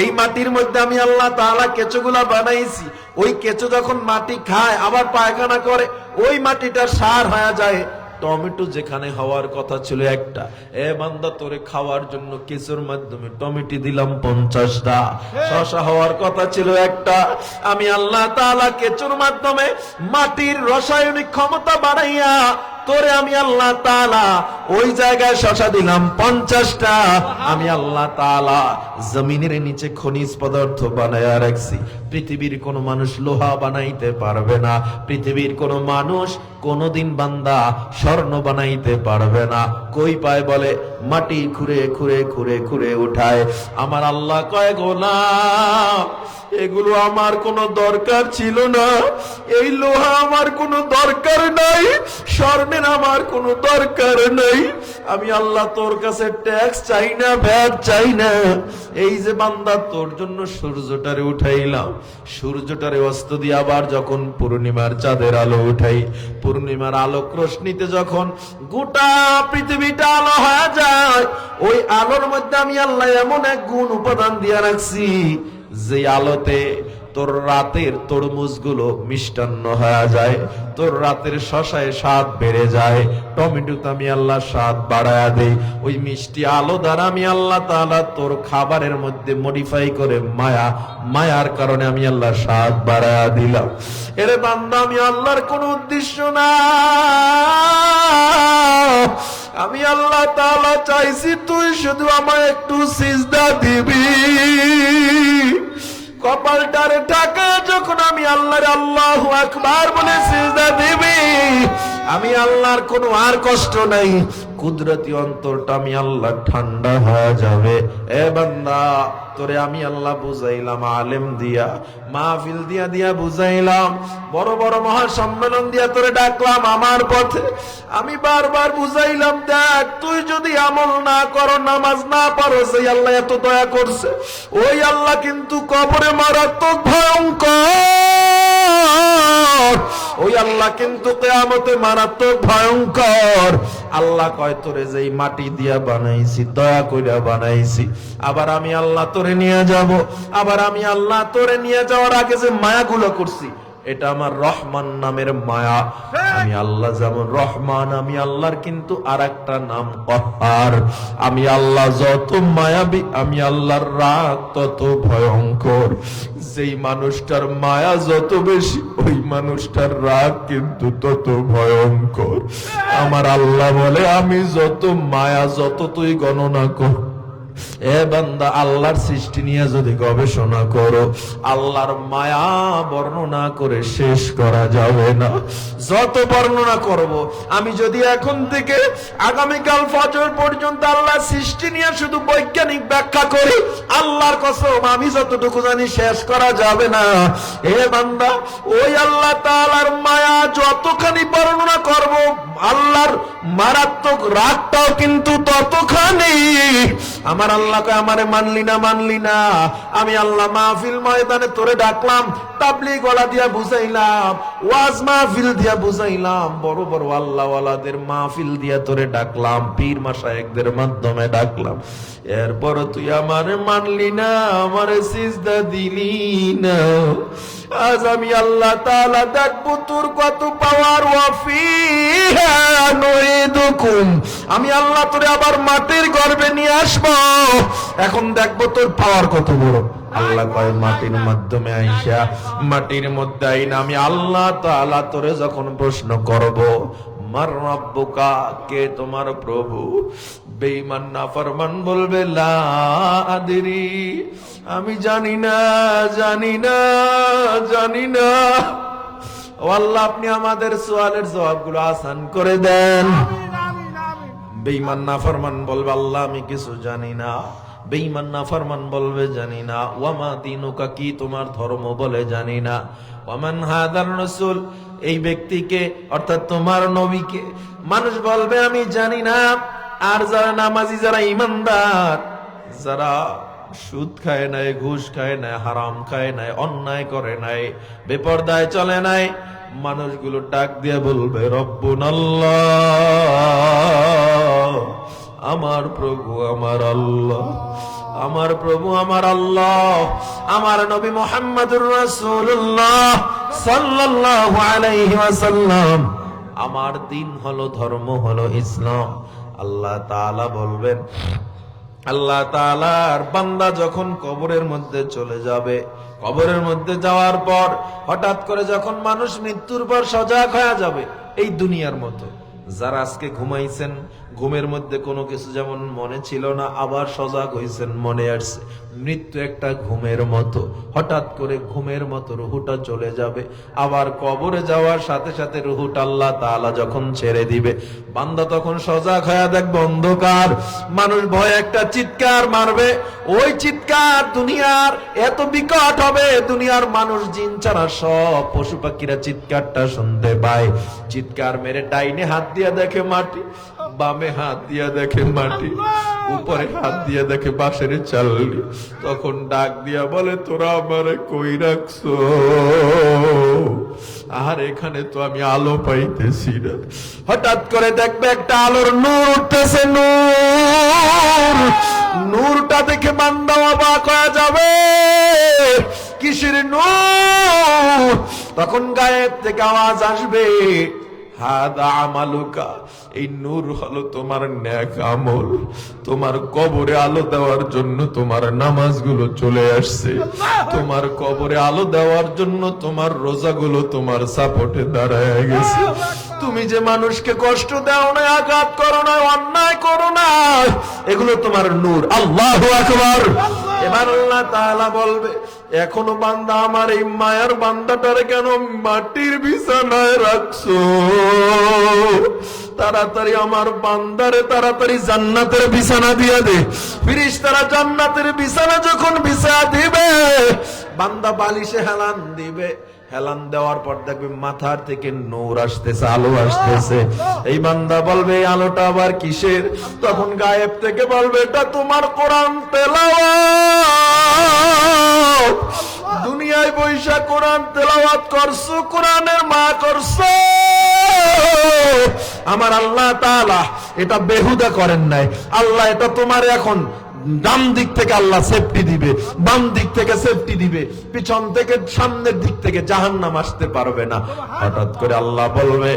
এই মাটির মধ্যে আমি আল্লাহ তাআলা কেঁচোগুলা বানাইছি। ওই কেঁচো যখন মাটি খায়, আবার পায়খানা করে, ওই মাটিটা সার হয়ে যায়। টমেটো যেখানে হওয়ার কথা ছিল একটা, এ বান্দা তোরে খাওয়ার জন্য কেঁচোর মাধ্যমে টমেটো দিলাম 50টা। শসা হওয়ার কথা ছিল একটা, আমি আল্লাহ তাআলা কেঁচোর মাধ্যমে মাটির রাসায়নিক ক্ষমতা বাড়াইয়া তোরে আমি আল্লাহ তাআলা ওই জায়গায় শসা দিলাম 50টা। আমি আল্লাহ তাআলা জমিনের নিচে খনিজ পদার্থ বানায়া রাখছি। পৃথিবীর কোন মানুষ লোহা বানাইতে পারবে না। পৃথিবীর কোন মানুষ কোনদিন বান্দা স্বর্ণ বানাইতে পারবে না। কই পায় বলে? মাটি খুঁড়ে খুঁড়ে খুঁড়ে খুঁড়ে উঠায়। আমার আল্লাহ কয়, গোলাম, এগুলো আমার কোনো দরকার ছিল না। এই লোহা আমার কোনো দরকার নাই, স্বর্ণের আমার কোনো দরকার নাই। আমি আল্লাহ তোর কাছে ট্যাক্স চাই না, ভ্যাট চাই না। এই যে বান্দা, তোর জন্য সূর্যটারে উঠাইলাম। সূর্যটারে অস্ত দিয়ে আবার যখন পূর্ণিমার চাঁদের আলো উঠাই, পূর্ণিমার আলোক রশ্মিতে যখন গোটা পৃথিবীটা আলো হয়ে যায়, ওই আলোর মধ্যে আমি আল্লাহ এমন এক গুণ উপাদান দিয়ে রাখছি যে আলোতে তোর রাতের তরমুজগুলো মিষ্টান্ন হয়ে যায়, তোর রাতের শশায় স্বাদ বেড়ে যায়, টমেটোতে আমি আল্লাহ স্বাদ বাড়ায়া দেই। ওই মিষ্টি আলো দ্বারা আমি আল্লাহ তাআলা তোর খাবারের মধ্যে মডিফাই করে মায়ার কারণে আমি আল্লাহ স্বাদ বাড়ায়া দিলাম। এরে বান্দা, আমি আল্লাহর কোনো উদ্দেশ্য না, আমি আল্লাহ তাআলা চাইছি তুই শুধু আমায় একটু সিজদা দিবি। কপালটারে ঢাকা যখন আমি আল্লাহর আল্লাহু আকবার বলে সিজদা দিবি, আমি আল্লাহর কোনো আর কষ্ট নাই, কুদরতি অন্তরটা আমি আল্লাহ ঠান্ডা হয়ে যাবে। এ বান্দা, তোরে আমি আল্লাহ বুঝাইলাম, আলেম দিয়া, মাহফিল দিয়া বুঝাইলাম, বড় বড় মহাসম্মেলন দিয়া তোরে ডাকলাম আমার পথে, আমি বারবার বুঝাইলাম, দেখ তুই যদি আমল না করো, নামাজ না পারো, সেই আল্লাহ এত দয়া করছে, ওই আল্লাহ কিন্তু কবরে মারাত্মক ভয়ঙ্কর, ওই আল্লাহ কিন্তু কিয়ামতে মারাত্মক ভয়ঙ্কর। আল্লাহ কয় তোরে যেই মাটি দিয়া বানাইছি, দয়া কইরা বানাইছি, আবার আমি আল্লাহ তোরে নিয়ে যাব, আবার আমি আল্লাহ তোরে নিয়ে যাওয়ার আগে যে মায়াগুলো করছি, এটা আমার রহমান নামের মায়া। আমি আল্লাহ যেমন রহমান, আমি আল্লাহর কিন্তু আরেকটা নাম কহ্হার। আমি আল্লাহ যত মায়াবী, আমি আল্লাহর রাগ তত ভয়ঙ্কর। যেই মানুষটার মায়া যত বেশি, ওই মানুষটার রাগ কিন্তু তত ভয়ঙ্কর। আমার আল্লাহ বলে, আমি যত মায়া, যত তুই গণনা কর। এ বান্দা, আল্লাহর সৃষ্টি নিয়ে যদি গবেষণা করো, আল্লাহর মায়া বর্ণনা করে শেষ করা যাবে না। যত বর্ণনা করব, আমি যদি এখন থেকে আগামীকাল ফজর পর্যন্ত আল্লাহর সৃষ্টি নিয়ে শুধু বৈজ্ঞানিক ব্যাখ্যা করি, আল্লাহর কসম আমি যতটুকু জানি শেষ করা যাবে না। এ বান্দা, ওই আল্লাহ তাআলার মায়া যতখানি বর্ণনা করব, আল্লাহর মারাত্মক রাগটাও কিন্তু ততখানি। আমার আল্লাহ কয়, আমারে মানলি না, আমি আল্লাহ মাহফিল ময়দানে তোরে ডাকলাম, তাবলীগ ওয়ালা দিয়া বুঝাইলাম, ওয়াজ মাহফিল দিয়া বুঝাইলাম, বড় বড় আল্লাহ ওয়ালাদের মাহফিল দিয়া তোরে ডাকলাম, পীর মাশায়েখদের মাধ্যমে ডাকলাম, এরপর তুই আমারে মানলি না, আমারে সিজদা দিলি না। আজ আমি আল্লাহ তাআলা দেখবো তোর কত পাওয়ার। ওয়াফিহা নুইদুকুম, আমি আল্লাহ তোরে আবার মাটির গর্ভে নিয়ে আসবো, এখন দেখবো তোর পাওয়ার কত বড়। আল্লাহ কয়, মাটির মাধ্যমে আইসা, মাটির মধ্যে আইনা আমি আল্লাহ তাআলা তোরে যখন প্রশ্ন করব, মার রাব্বুকা, কে তোমার প্রভু, বেঈমান নাফরমান বলবে, লা আদরি, আমি জানি না। ও আল্লাহ, আপনি আমাদের সওয়ালের জবাবগুলো আসান করে দেন। বেঈমান নাফরমান বলবে, আল্লাহ আমি কিছু জানি না। বেঈমান নাফরমান বলবে, জানি না। ওয়ামা দীনুকা, কি তোমার ধর্ম, বলে জানি না। ওয়ামান হাদার রাসূল, এই ব্যক্তিকে অর্থাৎ তোমার নবীকে। মানুষ বলবে, আমি জানি না। আর যারা নামাজি, যারা ঈমানদার, যারা সুদ খায় নাই, ঘুষ খায় নাই, হারাম খায় নাই, অন্যায় করে নাই, বেপরদায় চলে নাই, মানুষগুলো ডাক দিয়ে বলবে, রব্বুনাল্লাহ, আমার প্রভু আমার আল্লাহ, আমার প্রভু আমার আল্লাহ, আমার নবী মুহাম্মদুর রাসূলুল্লাহ সাল্লাল্লাহু আলাইহি ওয়াসাল্লাম, আমার দিন হলো, ধর্ম হলো ইসলাম। আল্লাহ তাআলা বলবেন, আল্লাহ তাআলার বান্দা যখন কবরের মধ্যে চলে যাবে, কবরের মধ্যে যাওয়ার পর হঠাৎ করে যখন মানুষ মৃত্যুর পর সজাগ হয়ে যাবে, এই দুনিয়ার মতো যারা আজকে ঘুমাইছেন, ঘুমের মধ্যে কোনো কিছু যেমন মনে ছিল না, আবার সজাগ হইছেন, মনে আসছে, মৃত্যু একটা ঘুমের মতো। হঠাৎ করে ঘুমের মতো রুহুটা চলে যাবে, আবার কবরে যাওয়ার সাথে সাথে রুহুটা আল্লাহ তাআলা যখন ছেড়ে দিবে, বান্দা তখন সজাগ হয়ে দেখবে অন্ধকার। মানুষ ভয়ে একটা চিৎকার মারবে, ওই চিৎকার দুনিয়ার এত বিকট হবে, দুনিয়ার মানুষ, জিন ছাড়া সব পশু পাখিরা চিৎকারটা শুনতে পায়। চিৎকার মেরে ডাইনে হাত দিয়া দেখে মাটি, বামে হাত দিয়া দেখে মাটি, উপরে হাত দিয়া দেখে বাঁশের চালনি। তখন ডাক দিয়া বলে, তোরা আমারে কই রাখছো? আর এখানে তো আমি আলো পাইতেছি না। হঠাৎ করে দেখবে একটা আলোর নূর উঠতেছে, নূরটা দেখে বান্দা অবাক হয়ে যাবে। কিসের নূর? তখন গায়েব থেকে আওয়াজ আসবে, হাদা আমালুকা, এই নূর হলো তোমার নেক আমল। তোমার কবরে আলো দেওয়ার জন্য তোমার নামাজগুলো চলে আসছে, তোমার কবরে আলো দেওয়ার জন্য তোমার রোজাগুলো তোমার সাপোর্টে দাঁড়ায় গেছে। তুমি যে মানুষকে কষ্ট দাও না, আঘাত করো না, অন্যায় করো না, এগুলো তোমার নূর। আল্লাহু আকবার। এবার আল্লাহ তাআলা বলবে, এখনো বান্দা আমার এই মায়ার বান্দাটারে কেন মাটির বিছানায় রাখছো? তাড়াতাড়ি আমার বান্দারে তাড়াতাড়ি জান্নাতের বিছানা দিয়ে দে। ফেরেশতারা জান্নাতের বিছানা যখন বিছায়া দিবে, বান্দা বালিশে হেলান দিবে। হেলান দেওয়ার পর দেখবে মাথার থেকে নূর আসতেছে, আলো আসতেছে। এই বান্দা বলবে, এই আলোটা আবার কিসের? তখন গায়েব থেকে বলবে, এটা তোমার কোরআন তেলাওয়াত। দুনিয়ায় বৈশা কোরআন তেলাওয়াত করছো, কোরআনের মা করছো। আমার আল্লাহ তাআলা এটা বেহুদা করেন নাই। আল্লাহ এটা তোমার এখন ডান দিক থেকে আল্লাহ সেফটি দিবে, বাম দিক থেকে সেফটি দিবে, পিছন থেকে সামনের দিক থেকে জাহান্নাম আসতে পারবে না। হঠাৎ করে আল্লাহ বলবে,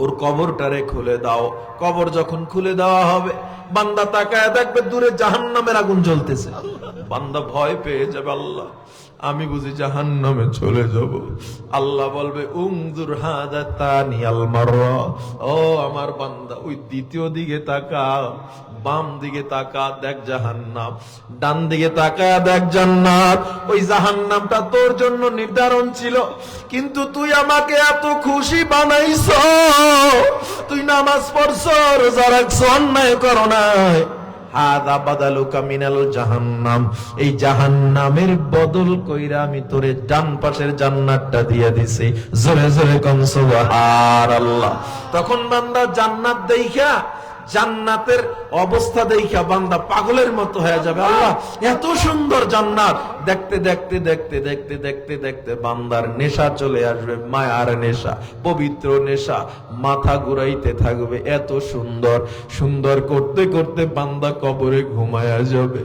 ওর কবরটারে খুলে দাও। কবর যখন খুলে দেওয়া হবে, বান্দা তাকায় দেখবে দূরে জাহান্নামের আগুন জ্বলতেছে। বান্দা ভয় পেয়ে যাবে, আল্লাহ আমি বুঝি জাহান্নামে চলে যাব। আল্লাহ বলবে, উনজুর হাদা তানিয়াল মাররা, ও আমার বান্দা ওই দ্বিতীয় দিকে তাকা, বাম দিকে তাকা, দেখ জাহান্নাম। ডান দিকে তাকা, দেখ জান্নাত। ওই জাহান্নামটা তোর জন্য নির্ধারণ ছিল, কিন্তু তুই আমাকে এত খুশি বানাইছ, তুই নামাজ পড়ছ, রোজা রাখছ, অন্যায় করো নাই। হাদা বাদালুকা মিনাল জাহান্নাম, এই জাহান্নামের বদল কইরা আমি তোরে ডান পাশের জান্নাতটা দিয়ে দিছি। জোরে জোরে কোন সুবহানাল্লাহ। তখন বান্দা জান্নাত দেইখা, জান্নাতের অবস্থা দেইখা বান্দা পাগলের মতো হয়ে যাবে। আল্লাহ এত সুন্দর জান্নাত। দেখতে দেখতে দেখতে দেখতে দেখতে দেখতে বান্দার নেশা চলে আসবে, মায়ার নেশা, পবিত্র নেশা, মাথা ঘুরাইতে থাকবে। এত সুন্দর সুন্দর করতে করতে বান্দা কবরে ঘুমায়া যাবে।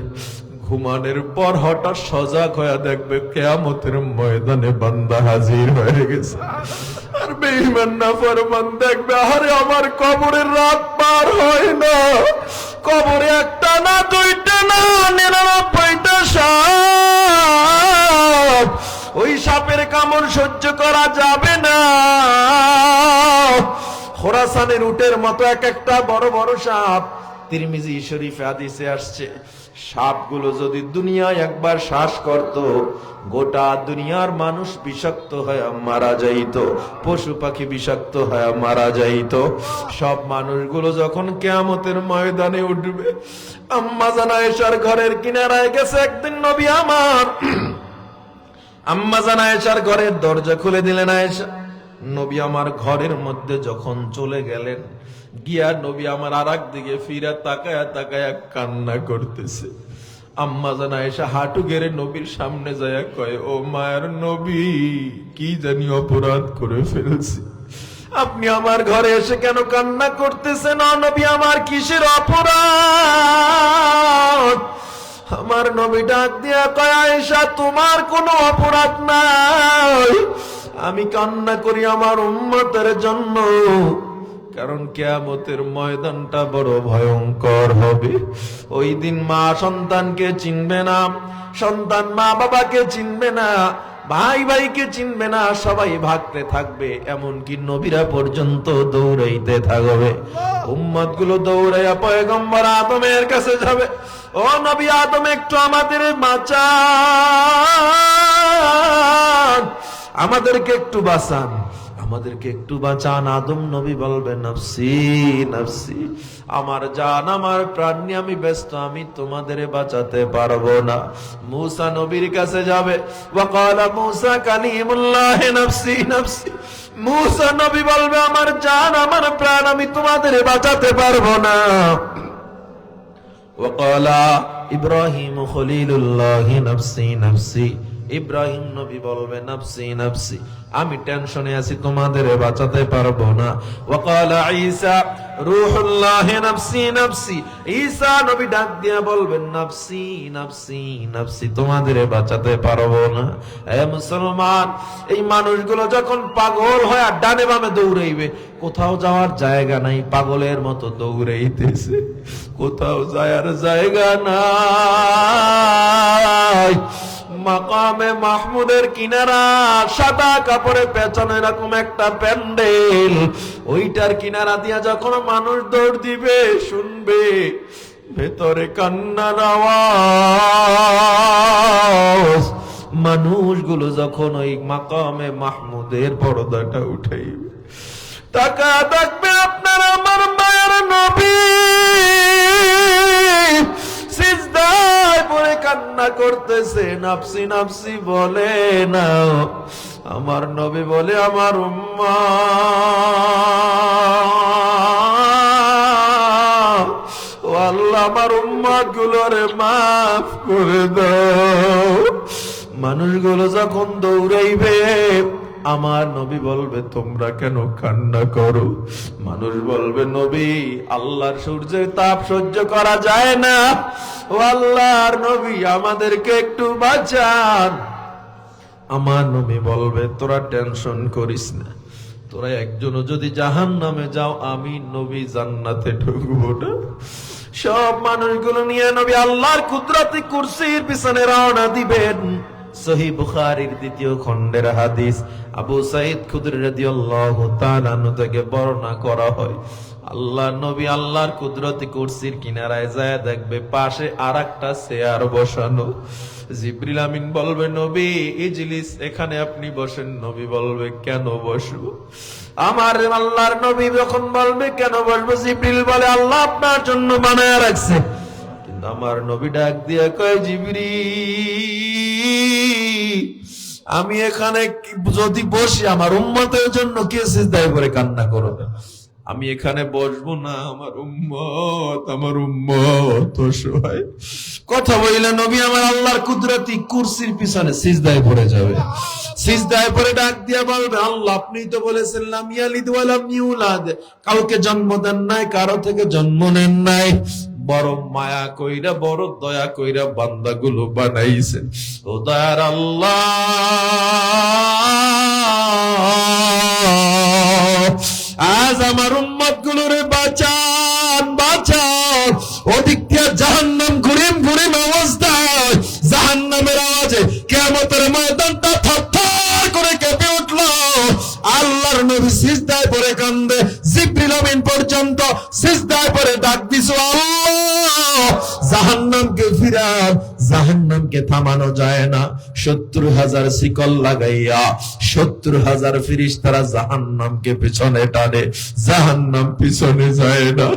ঘুমানোর পর হঠাৎ সজাগ হয়ে দেখবে কিয়ামতের ময়দানে বান্দা হাজির হয়ে গেছে। আর বেঈমান নাফরমান দেখবে, আরে আমার কবরের রাত পার হয় না, কবরে একটা না, দুইটা না, 99টা সাপ। ওই সাপের কামড় সহ্য করা যাবে না। খোরাসানের উটের মতো এক একটা বড় বড় সাপ। তিরমিজি শরীফে হাদিসে আসছে, সাপগুলো যদি দুনিয়ায় একবার শ্বাস করত, গোটা দুনিয়ার মানুষ বিষাক্ত হয়ে মারা যাইত, পশু পাখি বিষাক্ত হয়ে মারা যাইত। সব মানুষগুলো যখন কিয়ামতের ময়দানে উঠবে, আম্মা জান আয়েশার ঘরের কিনারায় গেছে একদিন নবী আমার। আম্মা জান আয়েশার ঘরের দরজা খুলে দিলেন আয়েশা। নবী আমার ঘরের মধ্যে যখন চলে গেলেন, গিয়া নবী আমার আরেক দিকে ফিরা তাকায়া তাকায়া কান্না করতেছে। আম্মা জান আয়েশা হাঁটু গেড়ে নবীর সামনে যায়, কয়, ও মায়ের নবী, কি জানি অপরাধ করে ফেলছি, আপনি আমার ঘরে এসে কেন কান্না করতেছেন? নবী আমার কিসের অপরাধ? আমার নবী ডাক দিয়া কয়, আয়েশা তোমার কোনো অপরাধ নাই, আমি কান্না করি আমার উম্মতের জন্য। কারণ কিয়ামতের ময়দানটা বড় ভয়ঙ্কর হবে। ওই দিন মা সন্তানকে চিনবে না, সন্তান মা বাবাকে চিনবে না, ভাই ভাইকে চিনবে না, সবাই ভাগতে থাকবে, এমনকি নবীরা পর্যন্ত দৌড়াইতে থাকবে। উম্মত গুলো দৌড়াইয়া পয়গম্বর আদমের কাছে যাবে, ও নবী আদম একটু আমাদের বাঁচান, আমাদেরকে একটু বাঁচান, আমাদেরকে একটু বাঁচান। আদম নবী বলবে, নফসি নফসি, আমার জান আমার প্রাণ নিয়ে আমি ব্যস্ত, আমি তোমাদের বাঁচাতে পারবো না। মূসা নবীর কাছে যাবে, ওয়াকালা মূসা কালিমুল্লাহ, নফসি নফসি, মূসা নবী বলবে, আমার জান আমার প্রাণ, আমি তোমাদের বাঁচাতে পারবো না। ওয়াকালা ইব্রাহিম খলিলুল্লাহ, নফসি নফসি, ইব্রাহিম নবী বলবে, নফসি নফসি, আমি টেনশনে আছি, তোমাদের বাঁচাতে পারবো না। ওয়াকালা ঈসা রূহুল্লাহ নাফসি নাফসি। ঈসা নবী ডাক দিয়া বলবেন নাফসি নাফসি নাফসি, তোমাদের বাঁচাতে পারবো না। এ মুসলমান, এই মানুষগুলো যখন পাগল হয় আর ডানে বামে দৌড়াইবে, কোথাও যাওয়ার জায়গা নাই, পাগলের মতো দৌড়াইতেছে, কোথাও যাওয়ার জায়গা নাই। মাকামে মাহমুদের কিনারা, সাদা কাপড়ে পেঁচানো এরকম একটা প্যান্ডেল, ওইটার কিনারা দিয়া যখন মানুষ দৌড় দিবে, শুনবে ভেতরে কান্নার আওয়াজ। মানুষগুলো যখন ওই মাকামে মাহমুদের পর্দাটা উঠাইবে, তাকা দেখবে আপনার আমার মায়ের নবী সিজদায় পড়ে কান্না করতেছে, নাফসি নাফসি বলে না। আমার নবী বলে আমার উম্মাত, ও আল্লাহ আমার উম্মাত গুলোরে মাফ করে দাও। মানুষগুলো যখন দৌড়াইবে, আমার নবী বলবে তোমরা কেন কান্না করো? মানুষ বলবে নবী, আল্লাহর সূর্যের তাপ সহ্য করা যায় না, ও আল্লাহর নবী আমাদেরকে একটু বাঁচান। আমার নবী বলবে তোরা টেনশন করিস না, তোরা একজনও যদি জাহান্নামে যাও, আমি নবী জান্নাতে ঢুকবো না। সব মানুষগুলো নিয়ে নবী আল্লাহর কুদরতি কুরসির পিছনে রওনা দিবেন। সহিহ বুখারীর ২য় খণ্ডের হাদিস, আবু সাঈদ খুদরী রাদিয়াল্লাহু তাআলা আনহু থেকে বর্ণনা করা হয়, আল্লাহ নবী আল্লাহর কুদরতি কুরসির কিনারায় যায় দেখবে পাশে আরেকটা চেয়ার বসানো। জিবরিল আমিন বলবে নবী ইজলিস, এখানে আপনি বসেন। নবী বলবে কেন বসবো? আমার আল্লাহর নবী যখন বলবে কেন বসবো, জিবরিল বলে আল্লাহ আপনার জন্য বানায়া রাখছে। কিন্তু আমার নবী ডাক দিয়ে কয় জিবরিল, আমি এখানে যদি বসি আমার উম্মতের জন্য কে সিজদায় পড়ে কান্না করবে? আমি এখানে বসবো না, আমার উম্মত অসহায়। কথা বললে নবী আমার আল্লাহর কুদরতি কুরসির পিছনে সিজদায় পড়ে যাবে। সিজদায় পড়ে ডাক দিয়া বলবে আল্লাহ আপনি তো বলেছেন লাম ইয়ালিদ ওয়া লাম ইউলাদ, কাউকে জন্ম দেন নাই, কারো থেকে জন্ম নেন নাই, বড় মায়া কইরা বড় দয়া কইরা বান্দাগুলো বানাইছেন। ও দয়ার আল্লাহ, আজ আমার উম্মত গুলোরে বাঁচান বাঁচান। ওদিক দিয়ে জাহান্নাম ঘুরিম ঘুরিম অবস্থায়, জাহান্নামের আওয়াজে কিয়ামতের ময়দানটা থরথর করে কেঁপে উঠল। আল্লাহর নবী সিজদায় পড়ে কান্দে, জিবরিল আমিন পর্যন্ত সিজদায় পড়ে ডাক দিছো আল্লাহ জাহান্নামকে ফিরান। জাহান্নামকে থামানো যায় না, ৭০,০০০ শিকল লাগাইয়া ৭০,০০০ ফেরেশতারা জাহান্নামকে পিছনে টানে, জাহান্নাম পিছনে যায় না।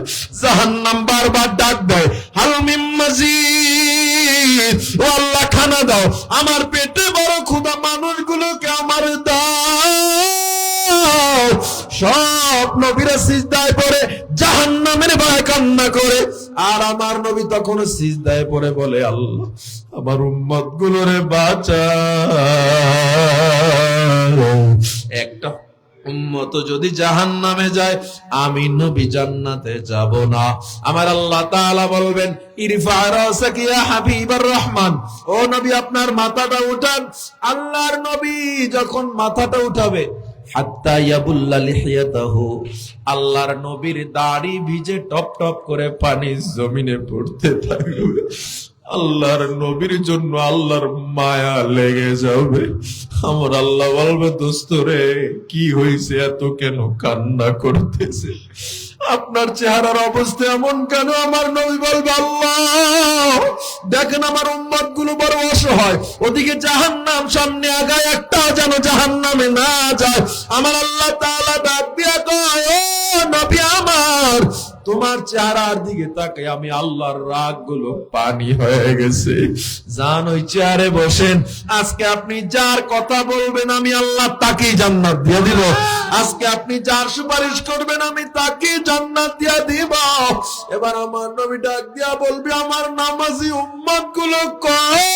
জাহান্নাম বারবার ডাক দেয় হাল মিন মাজিদ, ও আল্লাহ খানা দাও, আমার পেটে বড় ক্ষুধা, মানুষগুলোকে আমার দাও। সব নবীরা সিজদায় পড়ে জাহান্নামের ভয়ে কান্না করে, আর আমার নবী তখন সিজদায় পড়ে বলে আল্লাহ আমার উম্মত গুলোরে বাঁচাও। একটা উম্মত যদি জাহান্নামে যায়, আমি নবী জান্নাতে যাব না। আমার আল্লাহ তাআলা বলবেন ইরফা রাসাকা ইয়া হাবিবার রহমান, ও নবী আপনার মাথাটা উঠান। আল্লাহর নবী যখন মাথাটা উঠাবে, হাত্তা ইয়াবুল্লা লিহিয়াতাহু, আল্লাহর নবীর দাড়ি ভিজে টপ টপ করে পানি জমিনে পড়তে থাকবে। আল্লাহর নবীর জন্য আল্লাহর মায়া লেগে যাবে। আমার আল্লাহ বলবে দোস্ত রে কি হয়েছে, এত কেন কান্না করতেছে, আপনার চেহারার অবস্থা এমন কেন? আমার নবী বলবে আল্লাহ দেখেন আমার উম্মত গুলো বড় অসহায়, ওদিকে জাহান্নাম সামনে আগায়, একটা যেন জাহান্নামে না যায়। আমার আল্লাহ তাআলা ডাক দিয়া কয় ও নবী আমার, তোমার চেহারার দিকে তাকাই আমি আল্লাহর রাগ গুলো পানি হয়ে গেছে। জান ওই চেয়ারে বসেন, আজকে আপনি যার কথা বলবেন আমি আল্লাহ তাকেই জান্নাত দিয়ে দিব। আজকে আপনি যার সুপারিশ করবেন আমি তাকেই জান্নাত দিয়ে দিব। এবার আমার নবী ডাক দিয়া বলবে আমার নামাজি উম্মত গুলো কয়,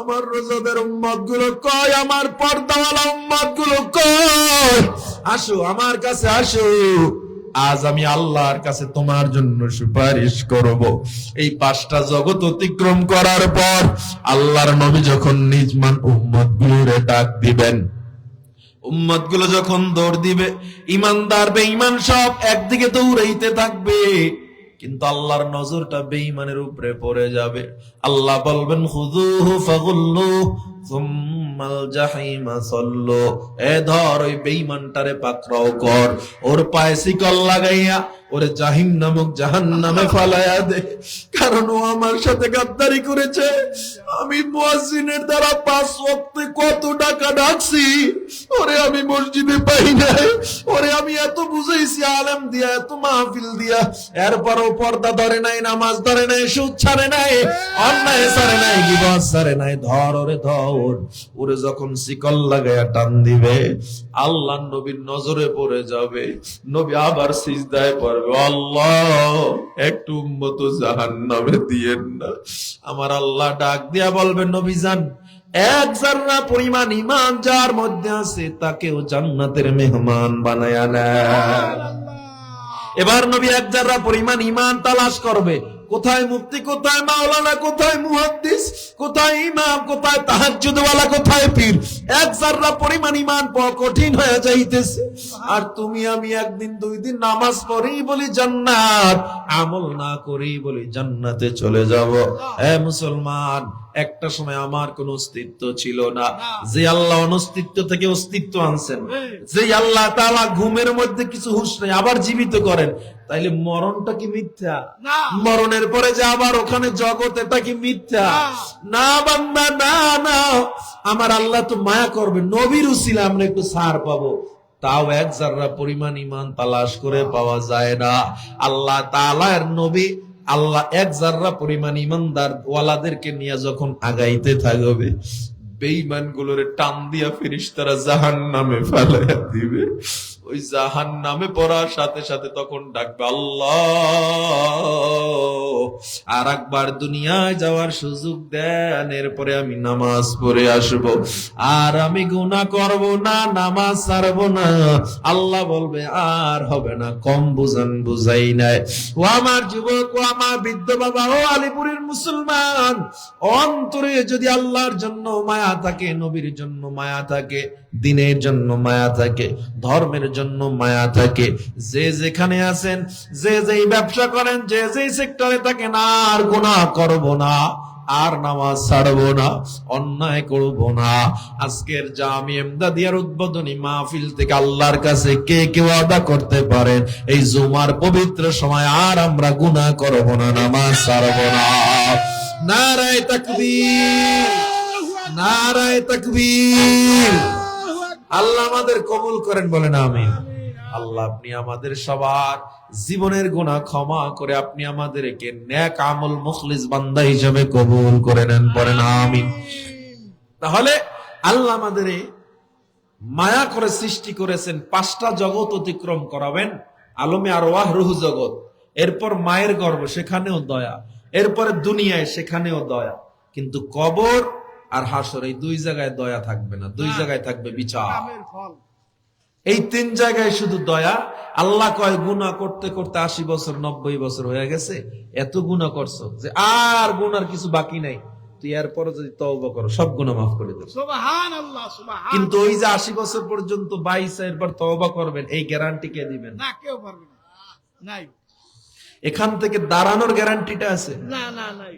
আমার রোজাদার উম্মত গুলো কয়, আমার পর্দাওয়ালা উম্মত গুলো কয়, আসো আমার কাছে আসো, আজ আমি আল্লাহর কাছে তোমার জন্য সুপারিশ করব। এই 5টা জগৎ অতিক্রম করার পর আল্লাহর নবী যখন নিজ মান উম্মত গুলোরে ডাক দিবেন, উম্মত গুলো যখন দৌড় দিবে, ইমানদার বেঈমান সব একদিকে দৌড়াইতে থাকবে, কিন্তু আল্লাহর নজরটা বেঈমানের উপরে পড়ে যাবে। আল্লাহ বলবেন খুযুহু ফাগুল্লু সুম্মাল জাহিমা সাল্লু, এ ধর ওই বেঈমানটারে পাকড়াও কর, ওর পায়ে শিকল লাগাইয়া ওরে জাহিম নামক জাহান্নামে ফালাইয়া দে, কারণ ও আমার সাথে গাদ্দারি করেছে। আমি মুয়াজ্জিনের দ্বারা 5 ওয়াক্তে কত টাকা ডাকছি, ওরে আমি মসজিদে পাই নাই, ওরে আমি এত বুঝাইছি আলেম দিয়া, এত মাহফিল দিয়া, এরপরও পর্দা ধরে নাই, নামাজ ধরে নাই, সুদ ছাড়ে নাই, অন্যায় ছাড়ে নাই, গীবত ছাড়ে নাই। ধর ওরে ধর। ওরে যখন শিকল লাগাইয়া টান দিবে, আল্লাহ নবীর নজরে পড়ে যাবে, নবী আবার সিজদায় পড়বে, আল্লাহ একটু উম্মত জাহান্নামে দিয়েন না। আমার আল্লাহ ডাক দিয়া বলবেন, নবী জান, 1 জাররা পরিমাণ ঈমান যার মধ্যে আছে তাকেও জান্নাতের মেহমান বানায়া নেন। এবার নবী 1 জাররা পরিমাণ ঈমান তালাশ করবে, কোথায় মুফতি, কোথায় মাওলানা, কোথায় মুহাদ্দিস, কোথায় ইমাম, কোথায় তাহাজ্জুদওয়ালা, কোথায় পীর। 1 জাররা পরিমাণ ঈমান পাওয়া কঠিন হয়ে যাইতেছে। আর তুমি আমি একদিন 2 দিন নামাজ পড়ি বলি জান্নাত, আমল না করি বলি জান্নাতে চলে যাব। হে মুসলমান, একটা সময় আমার কোন অস্তিত্ব ছিল না, যে আল্লাহ অনস্তিত্ব থেকে অস্তিত্ব আনছেন, যে আল্লাহ তাআলা ঘুমের মধ্যে কিছু হুঁশ নেই আবার জীবিত করেন, তাইলে মরণটা কি মিথ্যা? মরণের পরে যে আবার ওখানে জগৎ, এটা কি মিথ্যা? না বান্দা, না না, আমার আল্লাহ তো মায়া করবে, নবীর উসিলা আমরা একটু ছাড় পাবো। তাও 1 জাররা পরিমাণ ঈমান তালাশ করে পাওয়া যায় না। আল্লাহ তাআলার নবী, আল্লাহ 1 জাররা পরিমাণ ঈমানদার ওয়ালাদেরকে নিয়ে যখন আগাইতে থাকবে, বেঈমান গুলোরে টান দিয়া ফেরেশতারা জাহান্নামে ফেলাইয়া দিবে। ওই জাহান্নামে পড়ার সাথে সাথে তখন ডাকবে, আল্লাহ আর একবার দুনিয়ায় যাওয়ার সুযোগ দেন, এরপরে আমি নামাজ পড়ে আসব, আর আমি গুনাহ করব না, নামাজ ছাড়ব না। আল্লাহ বলবে, আর হবে না, কম বুঝান, বুঝাই নাই। ও আমার যুবক, ও আমার বৃদ্ধ বাবা, ও আলিপুরের মুসলমান, অন্তরে যদি আল্লাহর জন্য মায়া থাকে, নবীর জন্য মায়া থাকে, দিনের জন্য মায়া থাকে, ধর্মের জন্য মায়া থাকে, যে যেখানে আছেন, যে যেই ব্যবসা করেন, যে যেই সেক্টরে থাকেন, আর গুনাহ করব না, আর নামাজ ছাড়বো না, অন্যায় করব না। আজকের জামি এমদাদিয়ার উদ্বোধনী মাহফিল থেকে আল্লাহর কাছে কে কে ওয়াদা করতে পারেন, এই জুমার পবিত্র সময় আর আমরা গুনাহ করব না, নামাজ ছাড়বো না? নারায়ে তাকবীর, নারায়ে তাকবীর। আল্লাহ আমাদের কবুল করেন, বলেন আমিন। আল্লাহ আপনি আমাদের সবার জীবনের গুনাহ ক্ষমা করে আপনি আমাদেরকে নেক আমল মুখলিস বান্দা হিসেবে কবুল করে নেন, বলেন আমিন। তাহলে আল্লাহ আমাদের মায়া করে সৃষ্টি করেছেন, 5টা জগৎ অতিক্রম করাবেন, আলমে আরওয়াহ রূহ জগৎ, এরপর মায়ের গর্ভ, সেখানেও দয়া, এরপরে দুনিয়ায়, সেখানেও দয়া, কিন্তু কবর আর হাসর এই 2 জায়গায় দয়া থাকবে না, 2 জায়গায় থাকবে বিচার। এই 3 জায়গায় শুধু দয়া। আল্লাহ কয়, গুনাহ করতে করতে 80 বছর 90 বছর হয়ে গেছে, এত গুনাহ করছো যে আর গুনার কিছু বাকি নাই, তুই এরপরে যদি তওবা করো সব গুনাহ মাফ করে দেব। সুবহানাল্লাহ, সুবহানাল্লাহ। কিন্তু ওই যে 80 বছর পর্যন্ত 22 এরপর তওবা করবেন, এই গ্যারান্টি কে দিবেন? না, কেউ পারবে না, নাই। এখান থেকে দাঁড়ানোর গ্যারান্টিটা আছে? না না, নাই।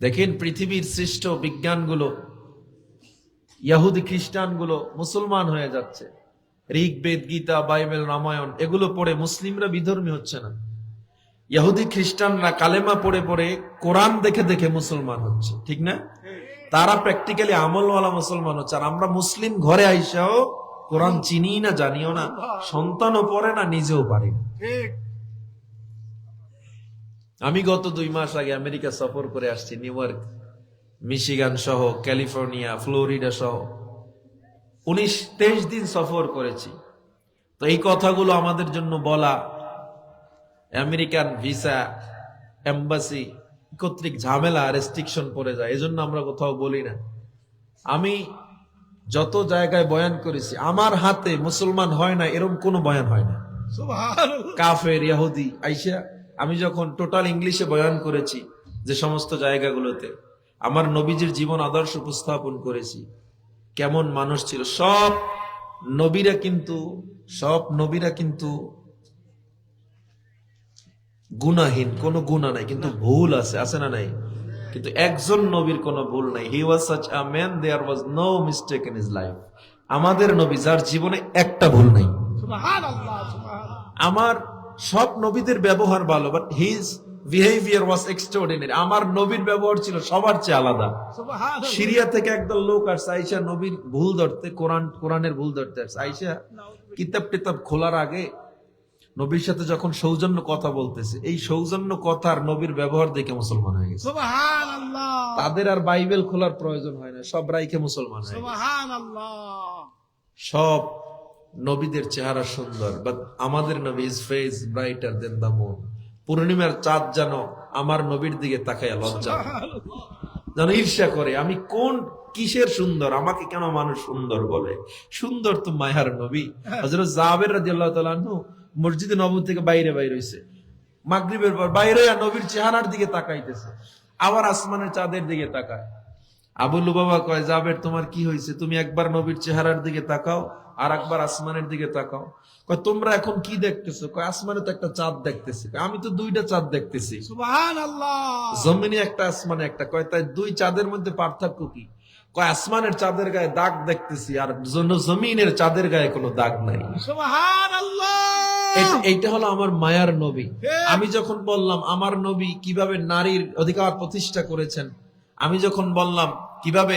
দেখেন পৃথিবীর শ্রেষ্ঠ বিজ্ঞানগুলো, ইহুদি খ্রিস্টানগুলো মুসলমান হয়ে যাচ্ছে, ঋগ্বেদ, গীতা, বাইবেল, রামায়ণ এগুলো পড়ে মুসলিমরা বিধর্মী হচ্ছে না। ইহুদি খ্রিস্টানরা কালেমা পড়ে পড়ে, কোরআন দেখে দেখে মুসলমান হচ্ছে, ঠিক না? তারা প্র্যাকটিক্যালি আমলওয়ালা মুসলমান হচ্ছে, আর আমরা মুসলিম ঘরে আইসাও কোরআন চিনি না, জানিও না, সন্তানও পড়ে না, নিজেও পারি না। আমি গত 2 মাস আগে আমেরিকা সফর করে আসছি, নিউ ইয়র্ক, মিশিগান সহ, ক্যালিফোর্নিয়া, ফ্লোরিডা সহ 19-23 দিন সফর করেছি। তো এই কথাগুলো আমাদের জন্য বলা, আমেরিকান ভিসা, এম্বাসি, কর্তৃক ঝামেলা রেস্ট্রিকশন পড়ে যায়, এজন্য আমরা কোথাও বলি না। আমি যত জায়গায় বয়ান করেছি, আমার হাতে মুসলমান হয় না এরকম কোনো বয়ান হয় না।
সুবহানাল্লাহ।
কাফের, ইহুদি আইসা আমি যখন টোটাল ইংলিশে বয়ান করেছি, যে সমস্ত জায়গাগুলোতে আমার নবীজির জীবন আদর্শ উপস্থাপন করেছি, কেমন মানুষ ছিল, সব নবীরা কিন্তু গুনাহীন, কোনো গুনাহ নাই, কিন্তু ভুল আছে না নাই? কিন্তু একজন নবীর কোনো ভুল নাই। He was such a man, there was no mistake in his life. আমাদের নবী যার জীবনে একটা ভুল নাই।
সুবহানাল্লাহ, সুবহানাল্লাহ।
আমার সব নবীদের ব্যবহার ভালো, but his behaviour was extraordinary. আমার নবীর ব্যবহার ছিল সবার চেয়ে আলাদা।
সুবহানাল্লাহ।
সিরিয়া থেকে একদল লোক আসছে আইসা নবীর ভুল ধরতে, কোরআনের ভুল ধরতে আসছে। আইসা কিতাব টিতাব খোলার আগে নবীর সাথে যখন সৌজন্য কথা বলতেছে, এই সৌজন্য কথার নবীর ব্যবহার দেখে মুসলমান হয়ে গেছে।
সুবহানাল্লাহ,
তাদের আর বাইবেল খোলার প্রয়োজন হয় না, সব রাইখে মুসলমান হয়ে গেছে।
সুবহানাল্লাহ।
সব নবীদের চেহারা সুন্দর, বাট আমাদের নবী is face brighter than the moon. পূর্ণিমার চাঁদ যেন আমার নবীর দিকে তাকায় লজ্জা, যেন ঈর্ষা করে, আমি কোন কিসের সুন্দর, আমাকে কেন মানুষ সুন্দর বলে? সুন্দর তো মায়ার নবী। হযরত জাবের রাদিয়াল্লাহু তাআলা আনহু মসজিদে নববী থেকে বাইরে হইছে, মাগরিবের পর বাইরে হইয়া নবীর চেহারার দিকে তাকাইতেছে, আবার আসমানের চাঁদের দিকে তাকায়। আবু লুবাবা কয়, জাবের তোমার কি হয়েছে? তুমি একবার নবীর চেহারার দিকে তাকাও, আর একবার আসমানের দিকে তাকাও। কয় তোমরা এখন কি দেখতেছো? কয় আসমানে তো একটা চাঁদ দেখতেছি। কয় আমি তো দুইটা চাঁদ দেখতেছি,
সুবহানাল্লাহ।
জমিনে একটা আসমানে একটা। কয় তাই দুই চাঁদের মধ্যে পার্থক্য কি? কয় আসমানের চাঁদের গায়ে দাগ দেখতেছি, আর জমিনের চাঁদের গায়ে কোনো দাগ নাই।
সুবহানাল্লাহ।
এইটা হলো আমার মায়ার নবী। আমি যখন বললাম আমার নবী কিভাবে নারীর অধিকার প্রতিষ্ঠা করেছেন, আমি যখন বললাম কিভাবে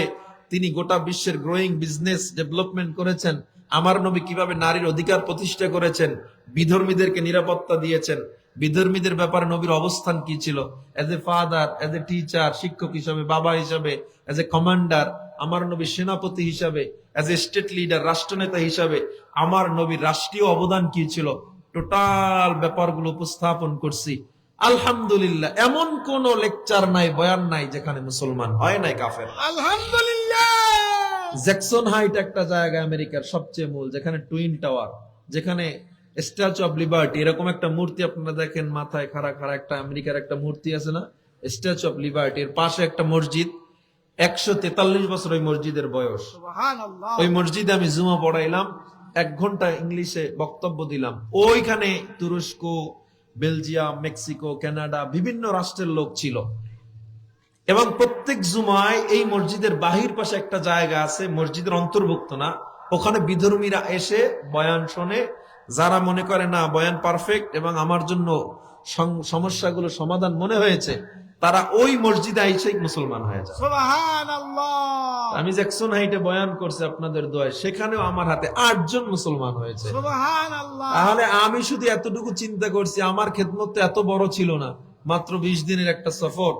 তিনি গোটা বিশ্বের গ্রোয়িং বিজনেস ডেভেলপমেন্ট করেছেন, আমার নবী কিভাবে নারীর অধিকার প্রতিষ্ঠা করেছেন, বিধর্মীদেরকে নিরাপত্তা দিয়েছেন, বিধর্মীদের ব্যাপারে নবীর অবস্থান কি ছিল, as a father, as a teacher, শিক্ষক হিসাবে, বাবা হিসাবে, এজ এ কমান্ডার, আমার নবী সেনাপতি হিসাবে, এজ এ স্টেট লিডার, রাষ্ট্রনেতা হিসাবে আমার নবীর রাষ্ট্রীয় অবদান কি ছিল, টোটাল ব্যাপারগুলো উপস্থাপন করছি। আলহামদুলিল্লাহ, এমন কোন লেকচার নাই, বয়ান নাই যেখানে মুসলমান হয় নাই কাফের।
আলহামদুলিল্লাহ।
জ্যাকসন হাইট একটা জায়গা আমেরিকার সবচেয়ে মূল, যেখানে টুইন টাওয়ার, যেখানে স্ট্যাচু অফ লিবার্টি, এরকম একটা মূর্তি আপনারা দেখেন, মাথায় খাড়া খাড়া একটা আমেরিকার একটা মূর্তি আছে না, স্ট্যাচু অফ লিবার্টি। এর পাশে একটা মসজিদ, 143 বছর ওই মসজিদের বয়স।
সুবহানাল্লাহ।
ওই মসজিদে আমি জুমা পড়াইলাম, 1 ঘন্টা ইংলিশে বক্তব্য দিলাম। ওইখানে তুরস্ক, বেলজিয়াম, মেক্সিকো, কানাডা, বিভিন্ন রাষ্ট্রের লোক ছিল। এবং প্রত্যেক জুমায় এই মসজিদের বাহির পাশে একটা জায়গা আছে, মসজিদের অন্তর্ভুক্ত না, ওখানে বিধর্মীরা এসে বয়ান শোনে। যারা মনে করে না বয়ান পারফেক্ট এবং আমার জন্য সমস্যাগুলো সমাধান মনে হয়েছে, তারা ওই মসজিদে এসে মুসলমান হয়ে যায়।
সুবহানাল্লাহ।
আমি জ্যাকসন হাইটে বয়ান করছি আপনাদের দোয়ায়, সেখানেও আমার হাতে 8 জন মুসলমান হয়েছে।
সুবহানাল্লাহ।
তাহলে আমি শুধু এতটুকু চিন্তা করছি, আমার খেদমত তো এত বড় ছিল না, মাত্র 20 দিনের একটা সফর।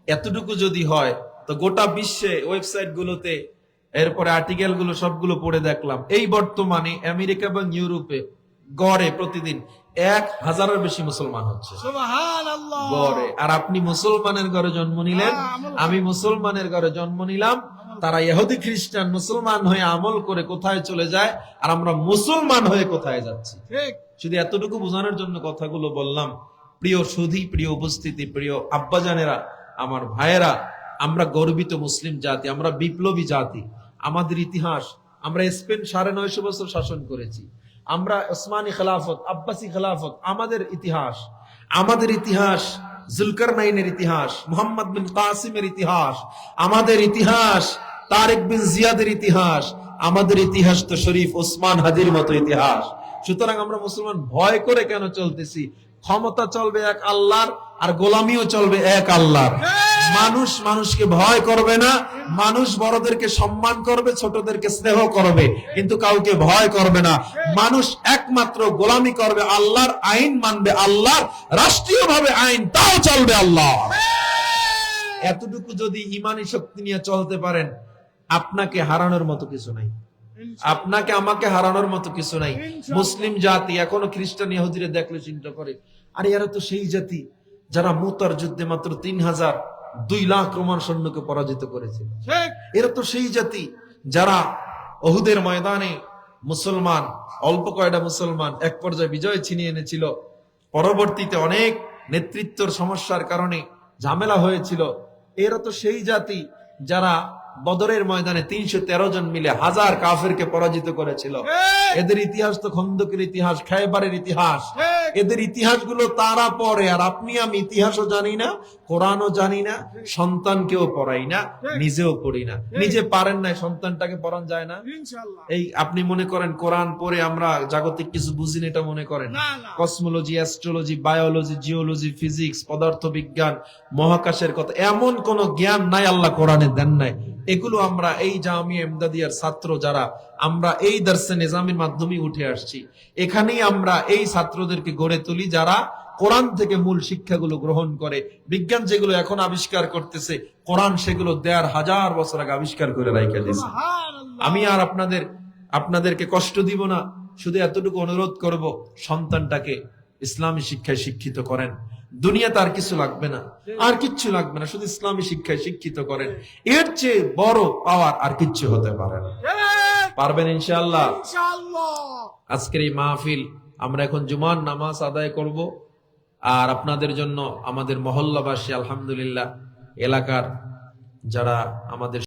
এতটুকু যদি হয় তো গোটা বিশ্বে ওয়েবসাইট গুলোতে, এরপরে আর্টিকেল গুলো সবগুলো পড়ে দেখলাম, এই বর্তমানে আমেরিকা এবং ইউরোপে গড়ে প্রতিদিন 1000-এর বেশি মুসলমান হচ্ছে
সুবহানাল্লাহ।
গড়ে। আর আপনি মুসলমানের ঘরে জন্ম নিলেন, আমি মুসলমানের ঘরে জন্ম নিলাম। তারা ইহুদি খ্রিস্টান মুসলমান হয়ে আমল করে কোথায় চলে যায়, আর আমরা মুসলমান হয়ে কোথায় যাচ্ছি।
ঠিক।
শুধু এতটুকু বোঝানোর জন্য কথাগুলো বললাম। প্রিয় সুধী, প্রিয় উপস্থিতি, প্রিয় আব্বাজানেরা, আমার ভাইয়েরা, আমরা গর্বিত মুসলিম জাতি, আমরা বিপ্লবী জাতি। আমাদের ইতিহাস, আমরা স্পেন 950 বছর শাসন করেছি, আমরা ওসমানী খেলাফত, আব্বাসী খেলাফত, আমাদের ইতিহাস জুলকারনাইনের ইতিহাস, মুহাম্মদ বিন কাসিমের ইতিহাস, আমাদের ইতিহাস তারেক বিন জিয়াদের ইতিহাস, আমাদের ইতিহাস তো শরীফ ওসমান হাদির মতো ইতিহাস। সুতরাং আমরা মুসলমান ভয় করে কেন চলতেছি? ক্ষমতা চলবে এক আল্লাহর, আর গোলামিও চলবে এক আল্লাহর। মানুষ মানুষকে ভয় করবে না, মানুষ বড়দেরকে সম্মান করবে, ছোটদেরকে স্নেহ করবে, কিন্তু কাউকে ভয় করবে না। মানুষ একমাত্র গোলামি করবে আল্লাহর, আইন মানবে আল্লাহর, রাষ্ট্রীয়ভাবে আইন তাও চলবে আল্লাহ। এতটুকু যদি ইমানি শক্তি নিয়ে চলতে পারেন, আপনাকে হারানোর মতো কিছু নাই, আপনাকে আমাকে হারানোর মতো কিছু নাই। মুসলিম জাতি এখনো খ্রিস্টান ইহুদিরে দেখলে চিন্তা করে, আরে এরা তো সেই জাতি যারা মুতার যুদ্ধে মাত্র 3000 2 লাখ রোমান সৈন্যকে পরাজিত করেছিল।
ঠিক।
এরা তো সেই জাতি যারা অহুদের ময়দানে মুসলমান, অল্প কয়টা মুসলমান এক পর্যায়ে বিজয় ছিনিয়ে এনেছিল। পরবর্তীতে অনেক নেতৃত্বর সমস্যার কারণে ঝামেলা হয়েছিল। এরা তো সেই জাতি যারা বদরের ময়দানে 313 জন মিলে 1000 কাফেরকে পরাজিত করেছিল।
ঠিক।
এদের ইতিহাস তো খন্দকের ইতিহাস, খায়বারের ইতিহাস।
ঠিক।
এদের ইতিহাসগুলো তারা পড়ে, আর আপনি আমি ইতিহাসও জানি না, কোরআনও জানি না, সন্তানকেও পড়াই না, নিজেও পড়ি না। নিজে পারেন না, সন্তানটাকে পড়ান যায় না।
ইনশাআল্লাহ।
এই আপনি মনে করেন কোরআন পড়ে আমরা জাগতিক কিছু বুঝি না, এটা মনে করেন?
না, না।
Cosmology, astrology, biology, geology, physics, পদার্থবিজ্ঞান, মহাকাশের কথা, এমন কোন জ্ঞান নাই আল্লাহ কোরআনে দেন নাই। এগুলো আমরা এই জামিয়া ইমদাদিয়ার ছাত্র যারা, আমরা এই দারসে নিজামের মাধ্যমে উঠে আসছি। এখানেই আমরা এই ছাত্রদেরকে গড়ে তুলি যারা কোরআন থেকে মূল শিক্ষাগুলো গ্রহণ করে। বিজ্ঞান যেগুলো এখন আবিষ্কার করতেছে, কোরআন সেগুলো 1500 বছর আগে আবিষ্কার করে রাইখা দিয়েছে।
সুবহানাল্লাহ।
আমি আর আপনাদেরকে কষ্ট দিব না, শুধু এতটুকু অনুরোধ করব, সন্তানটাকে ইসলামী শিক্ষায় শিক্ষিত করেন। দুনিয়াতে আর কিছু লাগবে না, আর কিচ্ছু লাগবে না, শুধু ইসলামী শিক্ষায় শিক্ষিত করেন। এর চেয়ে বড় পাওয়ার আর কিচ্ছু হতে পারে না।
ঠিক।
পারবেন ইনশাআল্লাহ।
ইনশাআল্লাহ।
আজকের এই মাহফিল আমরা এখন জুমার নামাজ আদায় করব, আর আপনাদের জন্য আমাদের মহল্লাবাসী, আলহামদুলিল্লাহ এলাকার যারা আমাদের